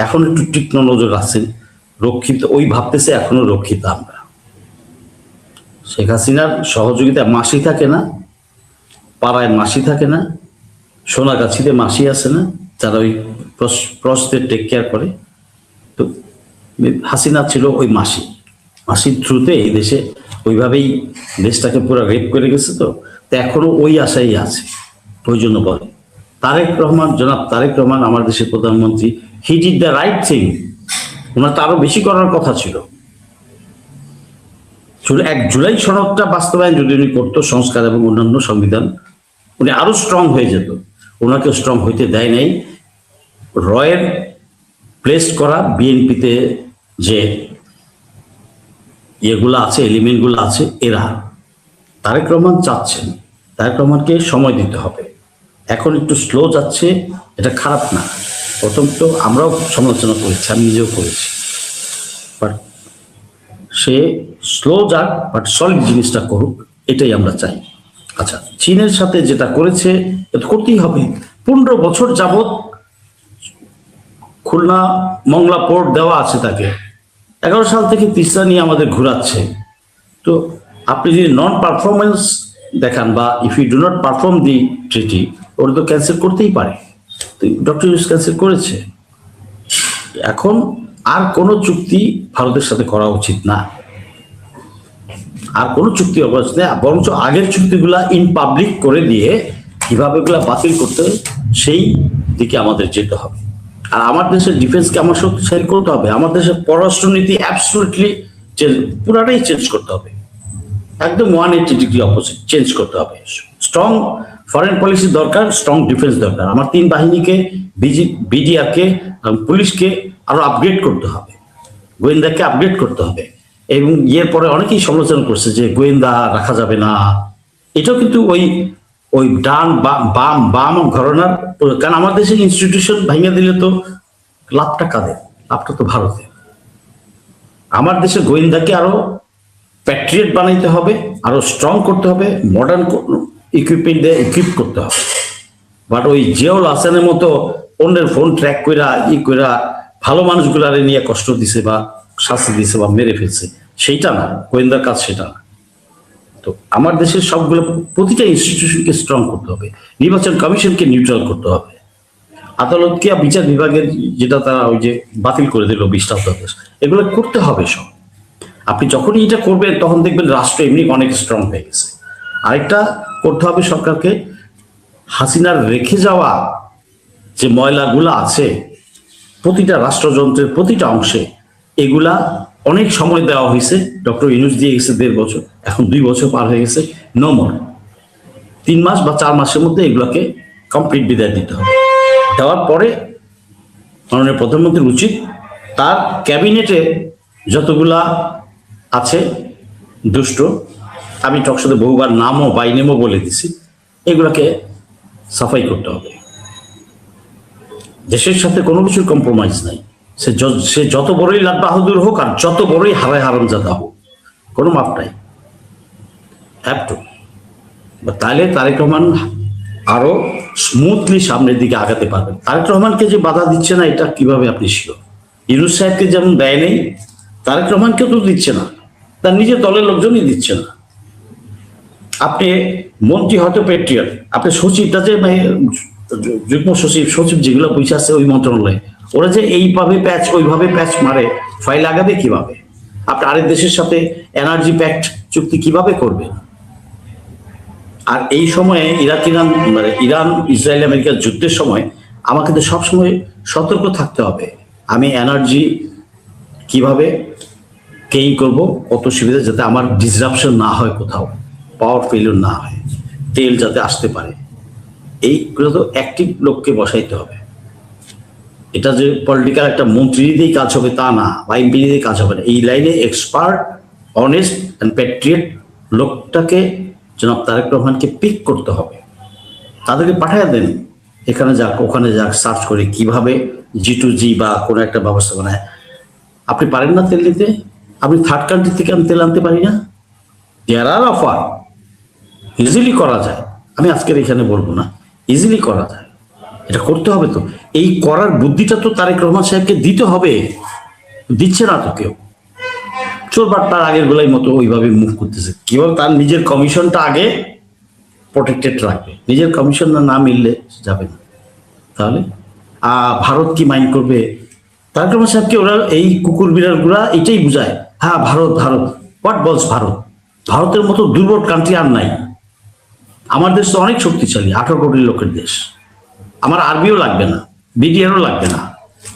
এখন একটু তীক্ষ্ণ নজর রাখছেন, রক্ষিত ওই ভাবতেছে এখনো রক্ষিত আমরা। শেখ হাসিনার সহযোগিতা মাসি থাকে না, পাড়ায় মাসি থাকে না, সোনাগাছিতে মাসি আছে না, যারা ওই প্রস্তের টেক কেয়ার করে। তো হাসিনা ছিল ওই মাসির থ্রুতে এই দেশে ওইভাবেই দেশটাকে পুরো রেপ করে গেছে। তো এখনো ওই আশাই আছে। ওই জন্য বলে জনাব তারেক রহমান আমার দেশের প্রধানমন্ত্রী, he did the right thing. ওনার তো আরো বেশি করার কথা ছিল। 1 জুলাই সনদটা বাস্তবায়ন যদি উনি করতো, সংস্কার এবং অন্যান্য সংবিধান, উনি আরো স্ট্রং হয়ে যেত। ওনাকে স্ট্রং হইতে দেয় নাই রয়ের প্লেস করা বিএনপিতে যে ইয়েগুলো আছে, এলিমেন্টগুলো আছে, এরা। তারেক রহমান চাচ্ছেন, তারেক রহমানকে সময় দিতে হবে। এখন একটু স্লো যাচ্ছে, এটা খারাপ না। প্রথম তো আমরাও সমালোচনা করেছি, আমি নিজেও করেছি, বাট সে স্লো যাক, বাট সলিড জিনিসটা করুক, এটাই আমরা চাই। আচ্ছা, চীনের সাথে যেটা করেছে এটা করতেই হবে। 15 বছর যাবৎ খুলনা মংলা পোর্ট দেওয়া আছে তাকে, 11 সাল থেকে তিস্তা নিয়ে আমাদের ঘুরাচ্ছে। তো আপনি যদি নন পারফরমেন্স দেখান, বা if you do not perform the treaty, ওরা তো ক্যান্সেল করতেই পারে। তো ডক্টর ইউনুস ক্যান্সেল করেছে। এখন আর কোনো চুক্তি ভারতের সাথে করা উচিত না, আর কোনো চুক্তি অবস্থা নেই, বরঞ্চ আগের চুক্তিগুলা ইন পাবলিক করে দিয়ে কিভাবে এগুলা বাতিল করতে, সেই দিকে আমাদের যেতে হবে। আর আমার দেশের ডিফেন্সকে আমার শক্তিশালী করতে হবে। আমার দেশের পররাষ্ট্রনীতি অ্যাবসলিউটলি পুরাটাই চেঞ্জ করতে হবে, একদম 180 ডিগ্রি অপোজিট চেঞ্জ করতে হবে। স্ট্রং ফরেন পলিসি দরকার, স্ট্রং ডিফেন্স দরকার। আমার 3 বাহিনীকে, বিডিআরকে, পুলিশকে আরো আপগ্রেড করতে হবে, গোয়েন্দাকে আপগ্রেড করতে হবে। এবং এর পরে অনেকেই সমালোচনা করছে যে গোয়েন্দা রাখা যাবে না, এটাও কিন্তু ওই ডান বাম ঘরানার। কারণ আমার দেশের ইনস্টিটিউশন ভেঙে দিলে তো লাভটা কাদের? লাভটা তো ভারতে। আমার দেশের গোয়েন্দাকে আরো প্যাট্রিয়ট বানাইতে হবে, আরো স্ট্রং করতে হবে, মডার্ন ইকুইপমেন্ট দিয়ে ইকুইপ করতে হবে। বাট ওই জিয়াউল হাসানের মতো অন্যের ফোন ট্র্যাক কইরা কইরা ভালো মানুষগুলারে নিয়ে কষ্ট দিছে বা শাস্তি দিছে বা মেরে ফেলছে, সেইটা না, গোয়েন্দার কাজ সেটা না। তো আমার দেশের সবগুলো প্রতিটা ইনস্টিটিউশনকে স্ট্রং করতে হবে, নির্বাচন কমিশনকে নিউট্রাল করতে হবে, আদালতকে বিচার বিভাগের যেটা তারা ওই যে বাতিল করে দিল 20টা অধ্যাদেশ, এগুলো করতে হবে সব। আপনি যখনই এটা করবেন তখন দেখবেন রাষ্ট্র এমনি অনেক স্ট্রং হয়ে গেছে। আরেকটা করতে হবে সরকারকে, হাসিনার রেখে যাওয়া যে ময়লাগুলা আছে প্রতিটা রাষ্ট্রযন্ত্রের প্রতিটা অংশে, এগুলা অনেক সময় দেওয়া হয়েছে। ডক্টর ইউনূস দিয়ে গেছে 1.5 বছর, এখন 2 বছর পার হয়ে গেছে, নো মোর। 3 মাস বা 4 মাসের মধ্যে এগুলাকে কমপ্লিট বিদায় দিতে হবে। দেওয়ার পরে মাননীয় প্রধানমন্ত্রীর উচিত তার ক্যাবিনেটে যতগুলা আছে দুষ্ট, আমি টকশোতে বহুবার নামও বাই নেমও বলে দিছি, এগুলাকে সাফাই করতে হবে। দেশের সাথে কোনো কিছুর কম্প্রোমাইজ নাই, সে যত বড়ই লাট বাহাদুর হোক আর যত বড়ই হারায় হারামজাদা হোক, কোনো মাপ নাই, হ্যাভ টু। তাহলে তারেক রহমান আরো স্মুথলি সামনের দিকে আগাতে পারবেন। তারেক রহমানকে যে বাধা দিচ্ছে না, এটা কিভাবে আপনি শিওর? ইউনূস সাহেবকে যেমন দেয় নেই, তারেক রহমানকেও তো দিচ্ছে না, তার নিজের দলের লোকজনই দিচ্ছে না। আপনি মন্ত্রী হয়তো প্যাট্রিয়ট, আপনি সচিবটা যে যুগ্ম সচিব সচিব যেগুলো পয়সা আছে ওই মন্ত্রণালয়ে, ওরা যে এইভাবে প্যাচ ওইভাবে প্যাচ মারে, ফাইল লাগাবে কিভাবে? আপনি আরেক দেশের সাথে এনার্জি প্যাক্ট চুক্তি কিভাবে করবেন? আর এই সময়ে ইরান ইসরায়েল আমেরিকার যুদ্ধের সময় আমাকে তো সবসময় সতর্ক থাকতে হবে, আমি এনার্জি কিভাবে গেইন করব, কত সুবিধা, যাতে আমার ডিসরাপশন না হয়, কোথাও পাওয়ার ফেলিওর না হয়, তেল যাতে আসতে পারে। এইগুলো তো অ্যাক্টিভ লোককে বসাইতে হবে। এটা যে পলিটিক্যাল একটা মন্ত্রী দিয়েই কাজ হবে তা না, বা এমপি দিয়েই কাজ হবে না। এই লাইনে এক্সপার্ট, অনেস্ট অ্যান্ড প্যাট্রিয়ট লোকটাকে জনাব তারেক রহমানকে পিক করতে হবে। তাদেরকে পাঠিয়ে দেন, এখানে যাক ওখানে যাক, সার্চ করে কিভাবে G2G বা কোনো একটা ব্যবস্থা বানায়। আপনি পারেন না তেল দিতে, আপনি থার্ড কান্ট্রি থেকে আমি তেল আনতে পারি না, দেয়ার আর অফার, ইজিলি করা যায়। আমি আজকের এখানে বলবো না, ইজিলি করা যায়, এটা করতে হবে। তো এই করার বুদ্ধিটা তো তারেক রহমান সাহেবকে দিতে হবে, দিচ্ছে না তো কেউ। চোরবাট তার আগের গুলাই মতো ওইভাবে মুভ করতেছে, কিভাবে তার নিজের কমিশনটা আগে প্রোটেক্টেড রাখবে, নিজের কমিশন না মিললে যাবে না। তাহলে ভারত কি মাইন্ড করবে? তারেক রহমান সাহেবকে ওরা এই কুকুর বিড়াল গুলা এটাই বুঝায়, হ্যাঁ ভারত ভারত, হোয়াট বলস ভারত? ভারতের মতো দুর্বল কান্ট্রি আর নাই। আমার দেশ তো অনেক শক্তিশালী, 18 কোটি লোকের দেশ, আমার আর্মিও লাগবে না, বিডিআরও লাগবে না,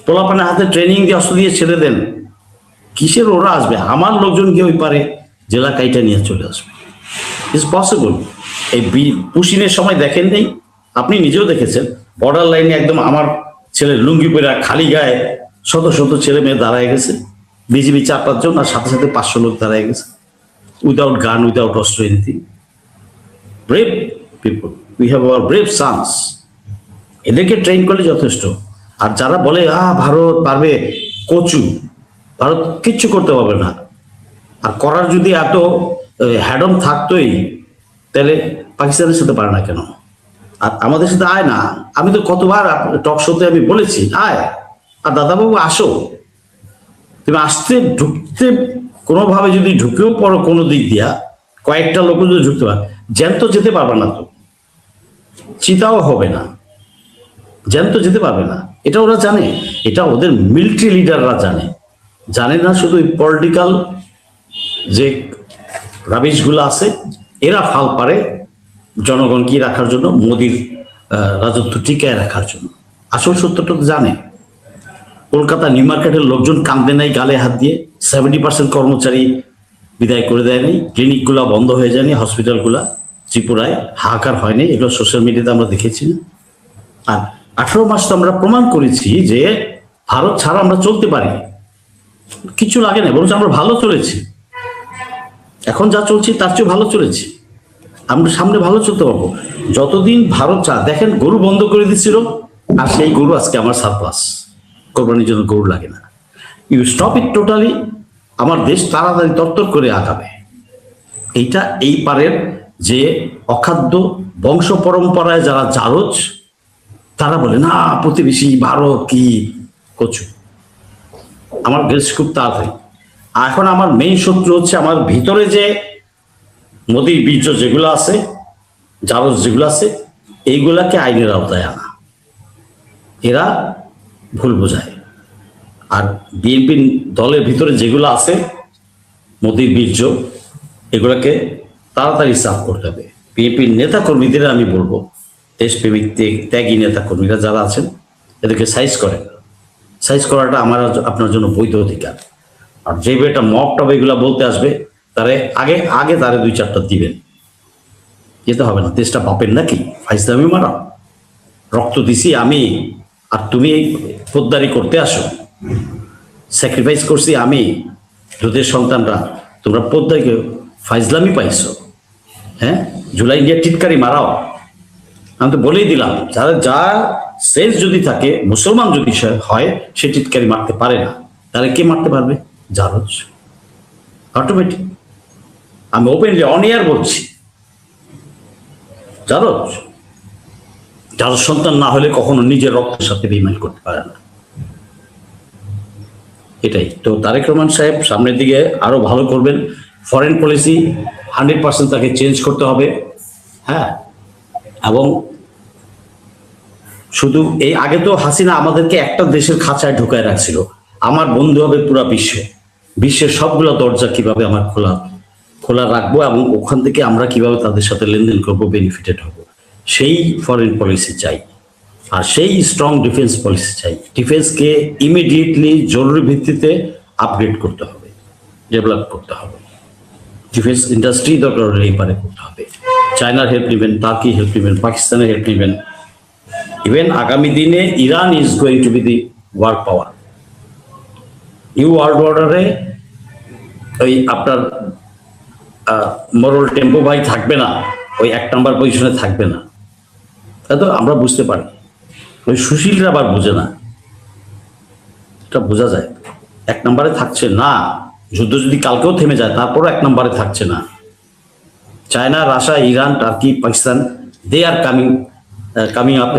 পোলাপানের হাতে ট্রেনিং দিয়ে অস্ত্র দিয়ে ছেড়ে দেন, কিসের ওরা আসবে? আমার লোকজন গিয়ে ওই পারে জেলা কাইটা নিয়ে চলে আসবে, ইটস পসিবল। এই পুশিনের সময় দেখেন নেই, আপনি নিজেও দেখেছেন, বর্ডার লাইনে একদম আমার ছেলে লুঙ্গি পরে খালি গায়ে শত শত ছেলে মেয়ে দাঁড়ায় গেছে, বিজিবি 4-5 জন, আর সাথে সাথে 500 লোক দাঁড়ায় গেছে, উইদাউট গান, উইদাউট অস্ত্র, anything. Brave people, we have our brave sons, এদেরকে ট্রেন করলে যথেষ্ট। আর যারা বলে ভারত পারবে, কচু, ভারত কিচ্ছু করতে পারবে না। আর করার যদি এত হ্যাডম থাকতোই, তাহলে পাকিস্তানের সাথে পারে না কেন? আর আমাদের সাথে আয় না। আমি তো কতবার টক শোতে আমি বলেছি আয়, আর দাদাবাবু আসো, তুমি আসতে ঢুকতে কোনোভাবে যদি ঢুকেও পড়ো কোনো দিক দিয়া, কয়েকটা লোক যদি ঢুকতে পারে, জ্যান্ত যেতে পারবে না, তো চিতাও হবে না, জ্যান্ত যেতে পারবে না। এটা ওরা জানে, এটা ওদের মিলিটারি লিডাররা জানে না শুধু পলিটিক্যাল যে রাবিশগুলো আছে, এরা ফাল পারে জনগণকে রাখার জন্য, মোদির রাজত্ব টিকায় রাখার জন্য। আসল সত্যটা তো জানে। কলকাতা নিউ মার্কেটের লোকজন কান্দে নাই গালে হাত দিয়ে, 70% কর্মচারী বিদায় করে দেয়নি, ক্লিনিকগুলা বন্ধ হয়ে যায়নি, হসপিটালগুলা ত্রিপুরায় হাহাকার হয়নি, এগুলো সোশ্যাল মিডিয়াতে আমরা দেখেছি। আর 18 মাস তো আমরা প্রমাণ করেছি যে ভারত ছাড়া আমরা চলতে পারি, কিছু লাগে না, বরঞ্চ আমরা ভালো চলেছি। এখন যা চলছি তার চেয়ে ভালো চলেছি, আমরা সামনে ভালো চলতে পারবো যতদিন ভারত দেখেন গরু বন্ধ করে দিচ্ছিল, আর সেই গরু আজকে আমার সারপ্লাস, কোরবানির জন্য গরু লাগে না। ইউ স্টপ ইট টোটালি, আমার দেশ তাড়াতাড়ি তত্তর করে আগাবে। এইটা এই পারের যে অখাদ্য বংশ পরম্পরায় যারা জারজ, তারা বলে না প্রতিবেশী ভারত কি কচু। আমার গেস খুব তাড়াতাড়ি। এখন আমার মেইন শত্রু হচ্ছে আমার ভিতরে যে মোদির বীর্য যেগুলো আছে, জারজ যেগুলো আছে, এইগুলাকে আইনের আওতায় আনা। এরা ভুল বোঝায়। আর বিএনপি দলের ভিতরে যেগুলো আছে মোদির বীর্য, এগুলাকে তাড়াতাড়ি সাফ করতে হবে। বিএনপির নেতা কর্মীদের আমি বলবো, দেশপ্রেমিক ত্যাগী নেতা কর্মীরা যারা আছেন, এদেরকে সাইজ করেন। সাইজ করাটা আমার আপনার জন্য বৈধ অধিকার। আর যে বেটা মক টপ এগুলা বলতে আসবে, তারে আগে আগে তারে 2-4টা দিবেন। যেতে হবে না, দেশটা বাপের নাকি ফাইজলামি মারা। রক্ত দিছি আমি, আর তুমি ফৌজদারি করতে আসো। স্যাক্রিফাইস করছি আমি, দুধের সন্তানরা, তোমরা পদ্মাকে ফাইজলামি পাইছো। হ্যাঁ, জুলাই গিয়ে টিটকারি মারাও। আমি তো বলেই দিলাম, যারা যা সেন্স যদি থাকে, মুসলমান যদি হয়, সে টিটকারি মারতে পারে না। তাহলে কে মারতে পারবে? জারজ, অটোমেটিক। আমি ওপেনলি অন এয়ার বলছি, জারজ জারজ সন্তান না হলে কখনো নিজের রক্তের সাথে বেইমানি করতে পারে না। এটাই তো। তারেক রহমান সাহেব সামনের দিকে আরো ভালো করবেন। ফরেন পলিসি 100% তাকে চেঞ্জ করতে হবে। হ্যাঁ, এবং শুধু এই আগে তো হাসিনা আমাদেরকে একটা দেশের খাঁচায় ঢুকায় রাখছিল। আমার বন্ধু হবে পুরা বিশ্বের সবগুলো দরজা কিভাবে আমার খোলা রাখবো, এবং ওখান থেকে আমরা কিভাবে তাদের সাথে লেনদেন করবো, বেনিফিটেড হবো। সেই ফরেন পলিসি চাই। আর সেই স্ট্রং ডিফেন্স পলিসি চাই। ডিফেন্সকে ইমিডিয়েটলি জরুরি ভিত্তিতে আপগ্রেড করতে হবে, ডেভেলপ করতে হবে। ডিফেন্স ইন্ডাস্ট্রি দরকার হলে এই পারে করতে হবে। চায়নার হেল্প নেবেন, টার্কি হেল্প নেবেন, পাকিস্তানের হেল্প নেবেন। ইভেন আগামী দিনে Iran is going to be the world power. New world অর্ডারে ওই আপনার মোরাল টেম্পো ভাই থাকবে না, ওই 1 নাম্বার পজিশনে থাকবে না। তা তো আমরা বুঝতে পারি। ওই সুশীলরা আবার বোঝে না, এটা বোঝা যায়। 1 নাম্বারে থাকছে না। যুদ্ধ যদি কালকেও থেমে যায়, তারপরও 1 নাম্বারে থাকছে না। China, Russia, Iran, Turkey, Pakistan, they are coming up.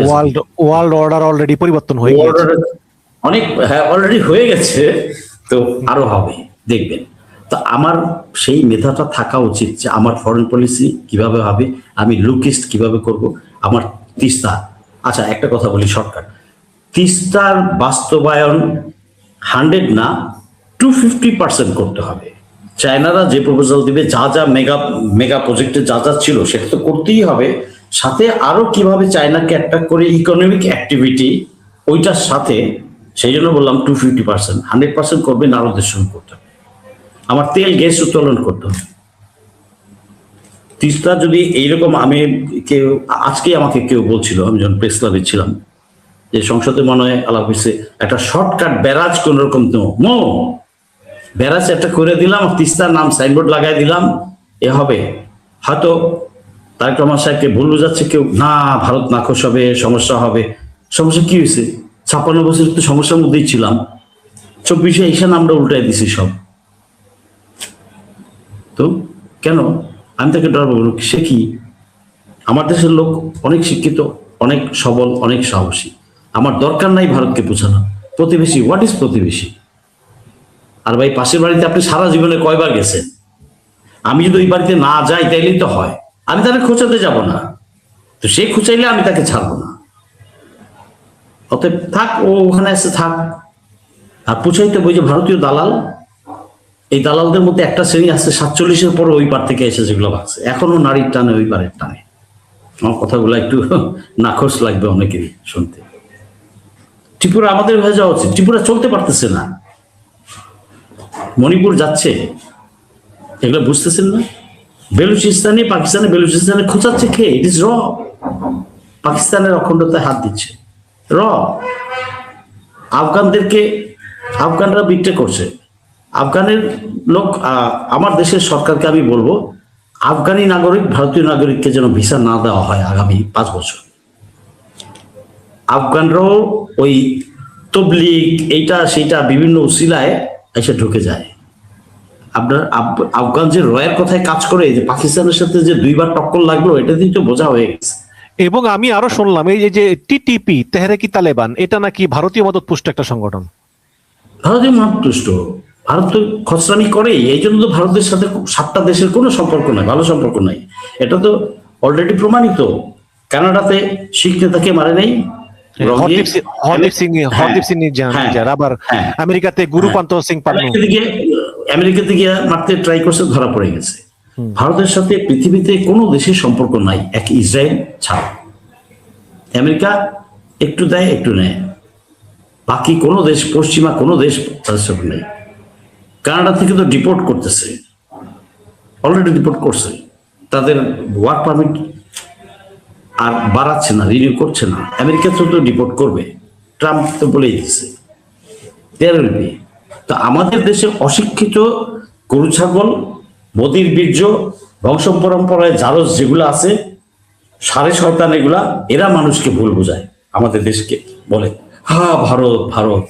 World order already পরিবর্তন হয়ে গেছে, অনেক। হ্যাঁ, অলরেডি হয়ে গেছে, তো আরো হবে দেখবেন। তো আমার সেই মেধাটা থাকা উচিত যে আমার ফরেন পলিসি কিভাবে হবে, আমি লুক ইস্ট কিভাবে করব, আমার তিস্তা। আচ্ছা, একটা কথা বলি শর্টকাট। তিস্তার বাস্তবায়ন 100 না 250% করতে হবে। চায়নারা যে প্রপোজাল দিবে, যা যা মেগা প্রজেক্টে যা যা ছিল, সেটা তো করতেই হবে। সাথে আরো কিভাবে চায়নাকে অ্যাট্রাক্ট করে ইকোনমিক অ্যাক্টিভিটি, ওইটার সাথে। সেই জন্য বললাম 250%। 100% করবেন, আরো দেশ শুরু করতে হবে। আমার তেল গ্যাস উত্তোলন করতে হবে। তিস্তা যদি এইরকম, আমি আজকে আমাকে কেউ বলছিল, আমি যখন প্রেস ক্লাবে ছিলাম, যে সংসদে মনে হয় আলাপ হয়েছে, একটা শর্টকাট ব্যারাজ কোন রকম ব্যারাজ একটা করে দিলাম, তিস্তার নাম সাইনবোর্ড লাগাই দিলাম, এ হবে। হয়তো তারেক রহমান সাহেবকে ভুল বোঝাচ্ছে কেউ, না ভারত নাখোশ হবে, সমস্যা হবে। সমস্যা কি হয়েছে? 56 বছর তো সমস্যার মধ্যেই ছিলাম। 24-এ এসে আমরা উল্টাই দিছি সব। তো কেন আমি তাকে ডরাবো? সে কি? আমার দেশের লোক অনেক শিক্ষিত, অনেক সবল, অনেক সাহসী। আমার দরকার নাই ভারতকে বোঝানো। প্রতিবেশী, হোয়াট ইজ প্রতিবেশী? আর ভাই, পাশের বাড়িতে আপনি সারা জীবনে কয়বার গেছেন? আমি যদি ওই বাড়িতে না যাই, তাইলেই তো হয়। আমি তাকে খোঁচাতে যাব না, তো সে খুঁচাইলে আমি তাকে ছাড়বো না। অতএব থাক, ও ওখানে এসে থাক। আর পুছাইতে বই যে ভারতীয় দালাল, এই দালালদের মধ্যে একটা শ্রেণী আছে 47-এর পর ওই পার থেকে এসে যেগুলো ভাগছে, এখনো নারীর টানে ওই পারের টানে। আমার কথাগুলো একটু নাখোশ লাগবে অনেকেরই শুনতে। ত্রিপুরা আমাদের হয়ে যাওয়া উচিত। ত্রিপুরা চলতে পারতেছে না, মণিপুর যাচ্ছে, এগুলো বুঝতেছেন না? বেলুচিস্তানে, পাকিস্তানে, বেলুচিস্তানে খোঁচাচ্ছে কে? ইট ইজ র। পাকিস্তানের অখণ্ডতায় হাত দিচ্ছে র। আফগানরা বিট্রে করছে। আফগানের লোক, আমার দেশের সরকারকে আমি বলবো, আফগানি নাগরিক, ভারতীয় নাগরিককে যেন ভিসা না দেওয়া হয় আগামী 5 বছর। আফগানরাও ওই তবলিগ, এইটা সেইটা বিভিন্ন উসিলায় এসে ঢুকে যায়। আপনার আফগান যে রয়ের কথায় কাজ করে, যে পাকিস্তানের সাথে যে 2বার টক্কর লাগলো, এটা দিয়ে তো বোঝা হয়ে গেছে। এবং আমি আরো শুনলাম এই যে টিটিপি, তেহরিক-ই তালেবান, এটা নাকি ভারতীয় মদতপুষ্ট একটা সংগঠন। ভারতীয় মহাতুষ্ট, ভারত তো খসরানি করেই, এই জন্য তো ভারতের সাথে 7টা দেশের কোনো সম্পর্ক নাই, ভালো সম্পর্ক নাই। এটা তো অলরেডি প্রমাণিত। কানাডাতে শিখ নেতাকে মারে নাই, হরদীপ সিং নির্জার, আবার আমেরিকাতে গুরুপান্ত সিং পান্নু আমেরিকাতে গিয়ে মারতে ট্রাই করছে, ধরা পড়ে গেছে। ভারতের সাথে পৃথিবীতে কোনো দেশের সম্পর্ক নাই, এক ইসরায়েল ছাড়া। আমেরিকা একটু দেয় একটু নেয়, বাকি কোনো দেশ, পশ্চিমা কোনো দেশ তাদের সাথে নেই। কানাডা থেকে তো ডিপোর্ট করতেছে, অলরেডি ডিপোর্ট করছে, তাদের ওয়ার্ক পারমিট আর বাড়াচ্ছে না, রিনিউ করছে না। আমেরিকা তো ডিপোর্ট করবে, ট্রাম্প তো বলেই দিচ্ছে। তো আমাদের দেশে অশিক্ষিত গরু ছাগল, মোদির বীর্য, বংশ পরম্পরায় জারজ যেগুলো আছে, সাড়ে শয়তান, এগুলা এরা মানুষকে ভুল বোঝায়, আমাদের দেশকে বলে হ্যাঁ ভারত ভারত।